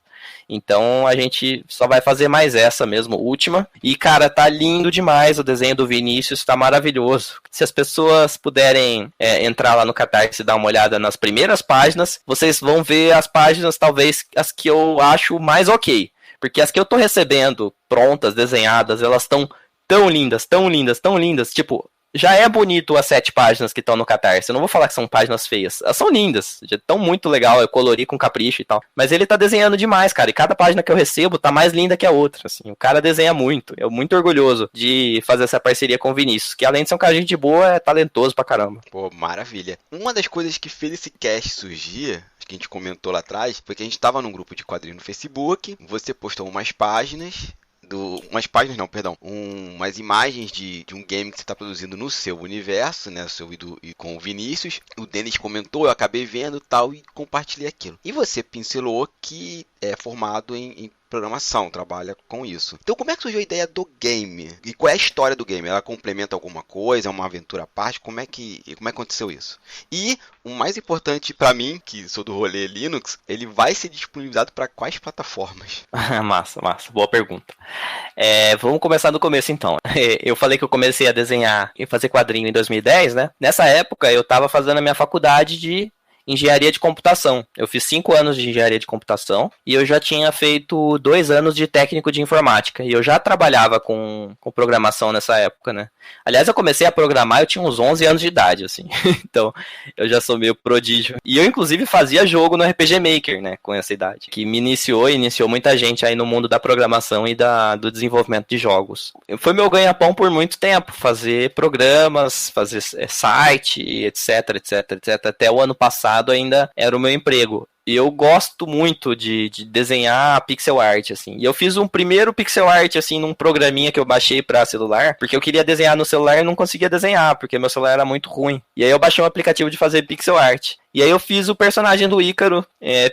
[SPEAKER 3] Então a gente só vai fazer mais essa mesmo, última. E, cara, tá lindo demais o desenho do Vinícius, tá maravilhoso. Se as pessoas puderem entrar lá no Catarse e dar uma olhada nas primeiras páginas, vocês vão ver as páginas, talvez, as que eu acho mais ok. Porque as que eu tô recebendo prontas, desenhadas, elas estão tão lindas, tão lindas, tão lindas. Tipo, já é bonito as 7 páginas que estão no Catarse. Eu não vou falar que são páginas feias. Elas são lindas. Já estão muito legal. Eu colori com capricho e tal. Mas ele tá desenhando demais, cara. E cada página que eu recebo tá mais linda que a outra. Assim. O cara desenha muito. Eu muito orgulhoso de fazer essa parceria com o Vinícius. Que além de ser um cara de gente boa, é talentoso pra caramba.
[SPEAKER 1] Pô, maravilha. Uma das coisas que fez esse cast surgir, que a gente comentou lá atrás, foi que a gente tava num grupo de quadrinhos no Facebook. Você postou umas páginas... umas imagens de um game que você está produzindo no seu universo, né, e com o Vinícius. O Denis comentou, eu acabei vendo tal e compartilhei aquilo. E você pincelou que é formado em programação, trabalha com isso. Então como é que surgiu a ideia do game? E qual é a história do game? Ela complementa alguma coisa? É uma aventura à parte? Como é que aconteceu isso? E o mais importante para mim, que sou do rolê Linux, ele vai ser disponibilizado para quais plataformas?
[SPEAKER 3] Massa. Boa pergunta. Vamos começar do começo então. Eu falei que eu comecei a desenhar e fazer quadrinho em 2010, né? Nessa época eu estava fazendo a minha faculdade de engenharia de computação. Eu fiz 5 anos de engenharia de computação e eu já tinha feito 2 anos de técnico de informática. E eu já trabalhava com programação nessa época, né? Aliás, eu comecei a programar, eu tinha uns 11 anos de idade, assim. Então, eu já sou meio prodígio. E eu, inclusive, fazia jogo no RPG Maker, né? Com essa idade. Que me iniciou muita gente aí no mundo da programação e do desenvolvimento de jogos. Foi meu ganha-pão por muito tempo. Fazer programas, fazer site, etc. Até o ano passado ainda era o meu emprego. E eu gosto muito de desenhar pixel art, assim. E eu fiz um primeiro pixel art, assim, num programinha que eu baixei pra celular, porque eu queria desenhar no celular e não conseguia desenhar, porque meu celular era muito ruim. E aí eu baixei um aplicativo de fazer pixel art. E aí eu fiz o personagem do Ícaro,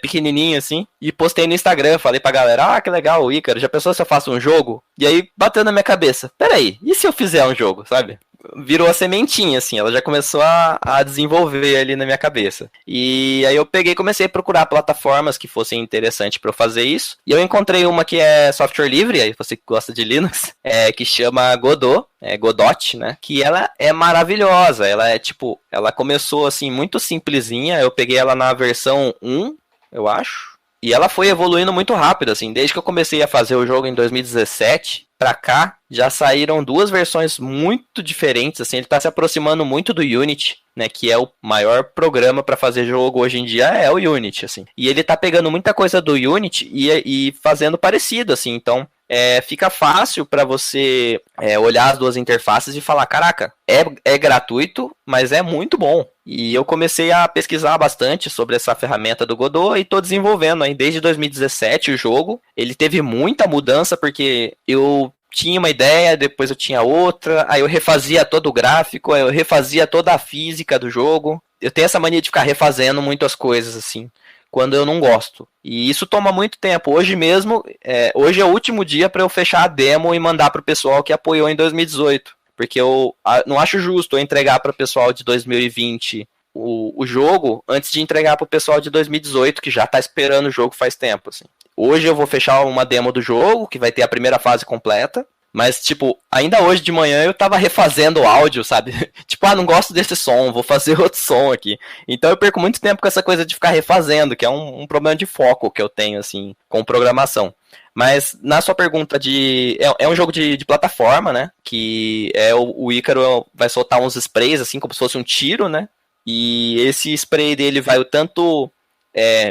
[SPEAKER 3] pequenininho, assim, e postei no Instagram. Falei pra galera, que legal o Ícaro, já pensou se eu faço um jogo? E aí bateu na minha cabeça, peraí, e se eu fizer um jogo, sabe? Virou a sementinha, assim, ela já começou a desenvolver ali na minha cabeça. E aí eu peguei e comecei a procurar plataformas que fossem interessantes para eu fazer isso. E eu encontrei uma que é software livre, aí você que gosta de Linux, que chama Godot, Godot, né? Que ela é maravilhosa, ela começou assim muito simplesinha, eu peguei ela na versão 1, eu acho. E ela foi evoluindo muito rápido, assim, desde que eu comecei a fazer o jogo em 2017 pra cá, já saíram 2 versões muito diferentes, assim, ele tá se aproximando muito do Unity, né, que é o maior programa pra fazer jogo hoje em dia, é o Unity, assim. E ele tá pegando muita coisa do Unity e fazendo parecido, assim, então fica fácil para você olhar as 2 interfaces e falar, caraca, é gratuito, mas é muito bom. E eu comecei a pesquisar bastante sobre essa ferramenta do Godot e tô desenvolvendo aí desde 2017 o jogo. Ele teve muita mudança porque eu tinha uma ideia, depois eu tinha outra, aí eu refazia todo o gráfico, aí eu refazia toda a física do jogo. Eu tenho essa mania de ficar refazendo muitas coisas, assim, quando eu não gosto. E isso toma muito tempo. Hoje mesmo, hoje é o último dia para eu fechar a demo e mandar pro pessoal que apoiou em 2018. Porque eu não acho justo eu entregar para o pessoal de 2020 o jogo antes de entregar para o pessoal de 2018, que já está esperando o jogo faz tempo. Assim. Hoje eu vou fechar uma demo do jogo, que vai ter a primeira fase completa. Mas, tipo, ainda hoje de manhã eu tava refazendo o áudio, sabe? Tipo, não gosto desse som, vou fazer outro som aqui. Então eu perco muito tempo com essa coisa de ficar refazendo, que é um problema de foco que eu tenho, assim, com programação. Mas na sua pergunta é um jogo de plataforma, né? Que o Ícaro vai soltar uns sprays, assim, como se fosse um tiro, né? E esse spray dele vai tanto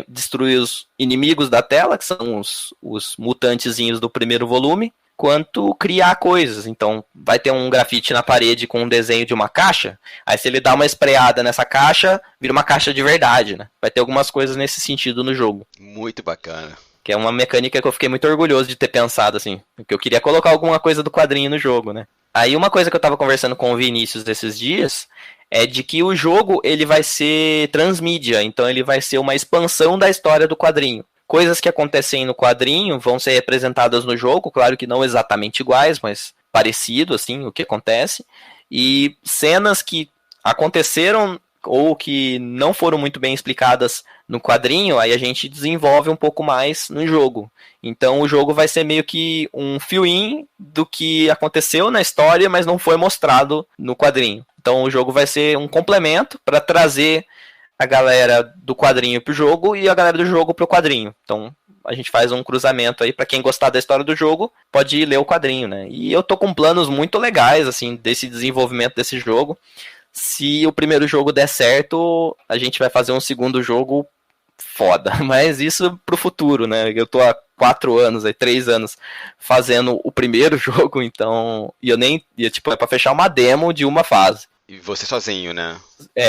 [SPEAKER 3] destruir os inimigos da tela, que são os mutantezinhos do primeiro volume, quanto criar coisas. Então vai ter um grafite na parede com um desenho de uma caixa. Aí se ele dá uma sprayada nessa caixa, vira uma caixa de verdade, né? Vai ter algumas coisas nesse sentido no jogo.
[SPEAKER 1] Muito bacana.
[SPEAKER 3] Que é uma mecânica que eu fiquei muito orgulhoso de ter pensado, assim. Porque eu queria colocar alguma coisa do quadrinho no jogo, né? Aí uma coisa que eu tava conversando com o Vinícius desses dias é de que o jogo ele vai ser transmídia. Então ele vai ser uma expansão da história do quadrinho. coisas que acontecem no quadrinho vão ser representadas no jogo, claro que não exatamente iguais, mas parecido, assim, o que acontece. E cenas que aconteceram ou que não foram muito bem explicadas no quadrinho, aí a gente desenvolve um pouco mais no jogo. Então o jogo vai ser meio que um fill-in do que aconteceu na história, mas não foi mostrado no quadrinho. Então o jogo vai ser um complemento para trazer a galera do quadrinho pro jogo e a galera do jogo pro quadrinho. Então a gente faz um cruzamento aí para quem gostar da história do jogo, pode ir ler o quadrinho, né? E eu tô com planos muito legais assim desse desenvolvimento desse jogo. Se o primeiro jogo der certo, a gente vai fazer um segundo jogo foda. Mas isso pro futuro, né? Eu tô há 4 anos, 3 anos fazendo o primeiro jogo, então. E eu nem. Tipo, é pra fechar uma demo de uma fase.
[SPEAKER 1] E você sozinho, né?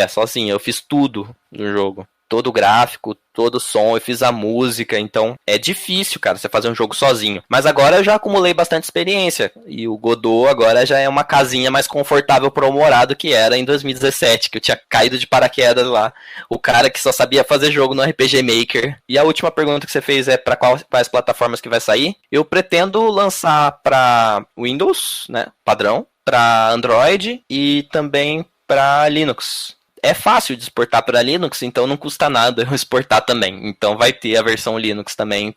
[SPEAKER 3] Sozinho. Eu fiz tudo no jogo. Todo o gráfico, todo o som, eu fiz a música, então é difícil, cara, você fazer um jogo sozinho. Mas agora eu já acumulei bastante experiência, e o Godot agora já é uma casinha mais confortável para eu morar do que era em 2017, que eu tinha caído de paraquedas lá, o cara que só sabia fazer jogo no RPG Maker. E a última pergunta que você fez é para quais plataformas que vai sair? Eu pretendo lançar para Windows, né, padrão, para Android e também para Linux. É fácil de exportar para Linux, então não custa nada eu exportar também. Então vai ter a versão Linux também.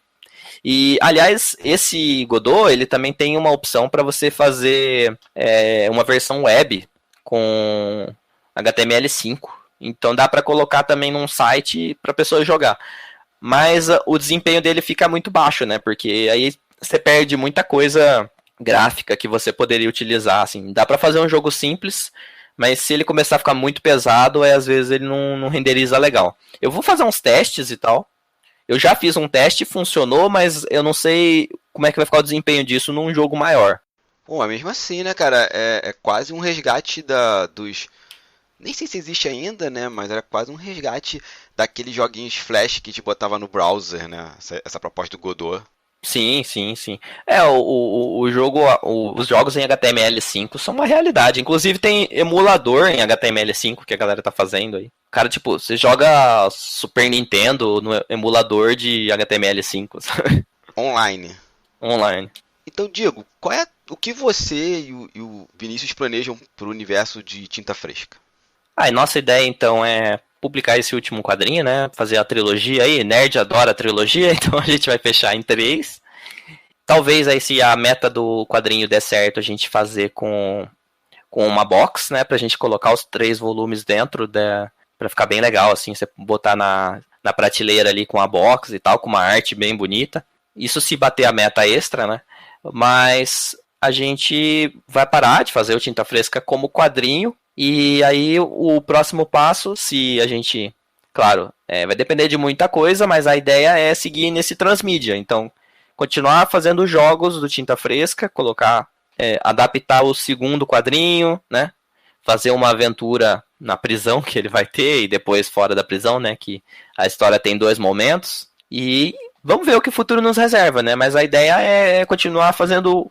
[SPEAKER 3] E, aliás, esse Godot, ele também tem uma opção para você fazer uma versão web com HTML5. Então dá para colocar também num site para a pessoa jogar. Mas o desempenho dele fica muito baixo, né? Porque aí você perde muita coisa gráfica que você poderia utilizar. Assim. Dá para fazer um jogo simples, mas se ele começar a ficar muito pesado, às vezes ele não renderiza legal. Eu vou fazer uns testes e tal. Eu já fiz um teste, funcionou, mas eu não sei como é que vai ficar o desempenho disso num jogo maior.
[SPEAKER 1] Bom, é mesmo assim, né, cara? É quase um resgate dos... Nem sei se existe ainda, né? Mas era quase um resgate daqueles joguinhos Flash que te botava no browser, né? Essa proposta do Godot.
[SPEAKER 3] Sim, sim, sim. O jogo, os jogos em HTML5 são uma realidade. Inclusive tem emulador em HTML5 que a galera tá fazendo aí. Cara, tipo, você joga Super Nintendo no emulador de HTML5, sabe?
[SPEAKER 1] Online.
[SPEAKER 3] Online.
[SPEAKER 1] Então, Diego, o que você e o Vinícius planejam pro universo de Tinta Fresca?
[SPEAKER 3] E nossa ideia então é publicar esse último quadrinho, né? Fazer a trilogia aí. Nerd adora a trilogia, então a gente vai fechar em 3. Talvez aí, se a meta do quadrinho der certo, a gente fazer com uma box, né? Pra gente colocar os 3 volumes dentro, pra ficar bem legal, assim. Você botar na prateleira ali com a box e tal, com uma arte bem bonita. Isso se bater a meta extra, né? Mas a gente vai parar de fazer o Tinta Fresca como quadrinho. E aí o próximo passo, se a gente... Claro, vai depender de muita coisa, mas a ideia é seguir nesse transmídia. Então, continuar fazendo jogos do Tinta Fresca, adaptar o segundo quadrinho, né? Fazer uma aventura na prisão que ele vai ter e depois fora da prisão, né? Que a história tem 2 momentos. E vamos ver o que o futuro nos reserva, né? Mas a ideia é continuar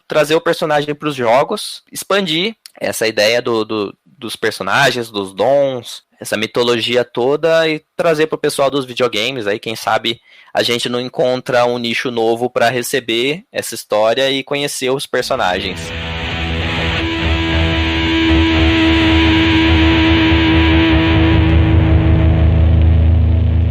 [SPEAKER 3] trazer o personagem para os jogos, expandir essa ideia dos personagens, dos dons, essa mitologia toda e trazer para o pessoal dos videogames. Aí, quem sabe a gente não encontra um nicho novo para receber essa história e conhecer os personagens.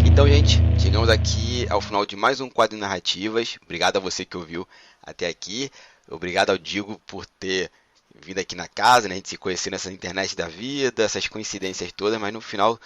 [SPEAKER 1] Então, gente, chegamos aqui ao final de mais um quadro de narrativas. Obrigado a você que ouviu até aqui. Obrigado ao Diego por ter vindo aqui na casa, né? A gente se conhecer nessa internet da vida, essas coincidências todas, mas no final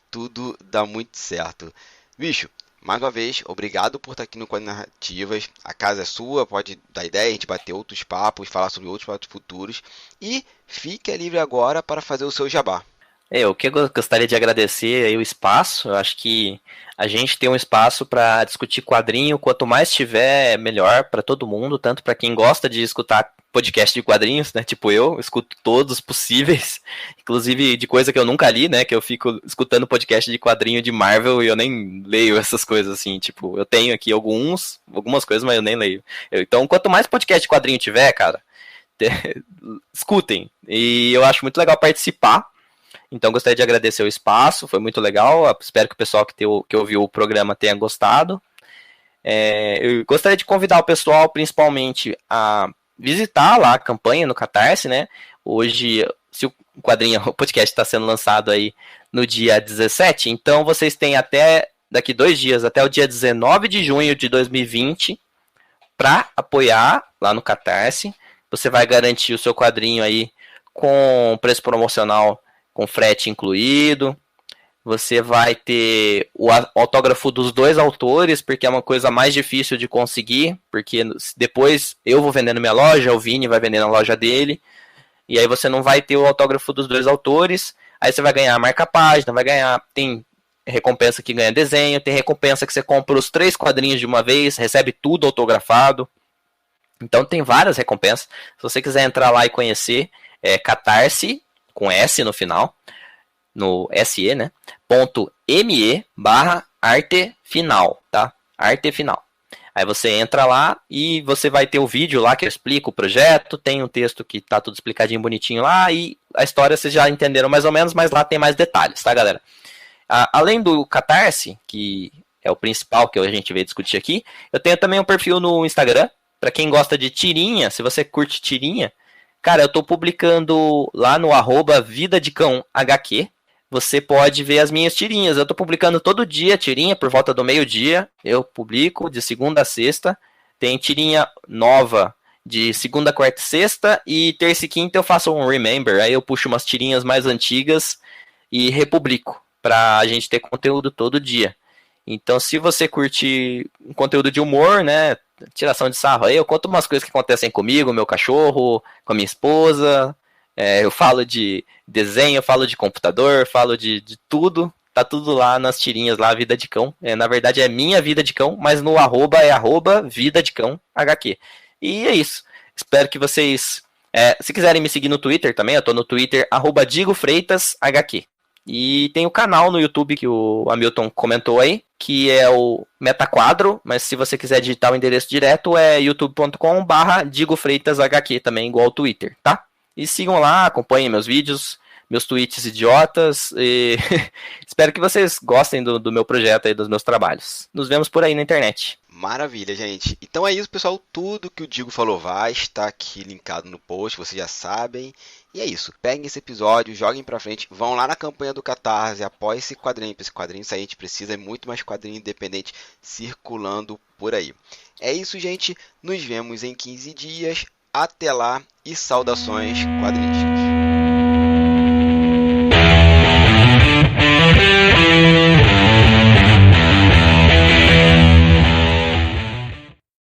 [SPEAKER 1] tudo dá muito certo. Bicho, mais uma vez, obrigado por estar aqui no quadro de narrativas. A casa é sua, pode dar ideia, a gente bater outros papos, falar sobre outros papos futuros. E fique livre agora para fazer o seu jabá.
[SPEAKER 3] Eu que gostaria de agradecer aí o espaço. Eu acho que a gente tem um espaço para discutir quadrinho. Quanto mais tiver, melhor para todo mundo, tanto para quem gosta de escutar podcast de quadrinhos, né? Tipo eu escuto todos possíveis, inclusive de coisa que eu nunca li, né? Que eu fico escutando podcast de quadrinho de Marvel e eu nem leio essas coisas assim. Tipo, eu tenho aqui algumas coisas, mas eu nem leio. Então, quanto mais podcast de quadrinho tiver, cara, escutem. E eu acho muito legal participar. Então gostaria de agradecer o espaço, foi muito legal. Espero que o pessoal que ouviu o programa tenha gostado. Eu gostaria de convidar o pessoal, principalmente, a visitar lá a campanha no Catarse, né? Hoje, se o quadrinho, o podcast está sendo lançado aí no dia 17, então vocês têm até daqui 2 dias, até o dia 19 de junho de 2020, para apoiar lá no Catarse. Você vai garantir o seu quadrinho aí com preço promocional, com frete incluído. Você vai ter o autógrafo dos 2 autores, porque é uma coisa mais difícil de conseguir, porque depois eu vou vender na minha loja, o Vini vai vender na loja dele, e aí você não vai ter o autógrafo dos 2 autores, aí você vai ganhar marca-página, vai ganhar, tem recompensa que ganha desenho, tem recompensa que você compra os 3 quadrinhos de uma vez, recebe tudo autografado, então tem várias recompensas. Se você quiser entrar lá e conhecer, é Catarse, com S no final, no SE, né? .me/arte final, tá? Arte final. Aí você entra lá e você vai ter o vídeo lá que eu explico o projeto, tem um texto que tá tudo explicadinho, bonitinho lá, e a história vocês já entenderam mais ou menos, mas lá tem mais detalhes, tá, galera? Além do Catarse, que é o principal que a gente veio discutir aqui, eu tenho também um perfil no Instagram, pra quem gosta de tirinha, se você curte tirinha, cara, eu tô publicando lá no @vidadecãohq. Você pode ver as minhas tirinhas. Eu estou publicando todo dia tirinha, por volta do meio-dia. Eu publico de segunda a sexta. Tem tirinha nova de segunda, quarta e sexta. E terça e quinta eu faço um remember. Aí eu puxo umas tirinhas mais antigas e republico, para a gente ter conteúdo todo dia. Então, se você curte um conteúdo de humor, né, tiração de sarro, aí eu conto umas coisas que acontecem comigo, meu cachorro, com a minha esposa. Eu falo de desenho, falo de computador, falo de tudo. Tá tudo lá nas tirinhas lá, Vida de Cão. Na verdade é minha Vida de Cão, mas no arroba é @Vida de Cão HQ. E é isso. Espero que vocês, se quiserem me seguir no Twitter também, eu tô no Twitter @DigoFreitasHQ. E tem o canal no YouTube que o Hamilton comentou aí, que é o Metaquadro, mas se você quiser digitar o endereço direto é youtube.com/DigoFreitasHQ, também igual ao Twitter, tá? E sigam lá, acompanhem meus vídeos, meus tweets idiotas. E espero que vocês gostem do meu projeto e dos meus trabalhos. Nos vemos por aí na internet.
[SPEAKER 1] Maravilha, gente. Então é isso, pessoal. Tudo que o Digo falou vai estar aqui linkado no post, vocês já sabem. E é isso. Peguem esse episódio, joguem pra frente, vão lá na campanha do Catarse, apoiem esse quadrinho. Para esse quadrinho sair, a gente precisa de muito mais quadrinho independente circulando por aí. É isso, gente. Nos vemos em 15 dias. Até lá e saudações quadrinísticas.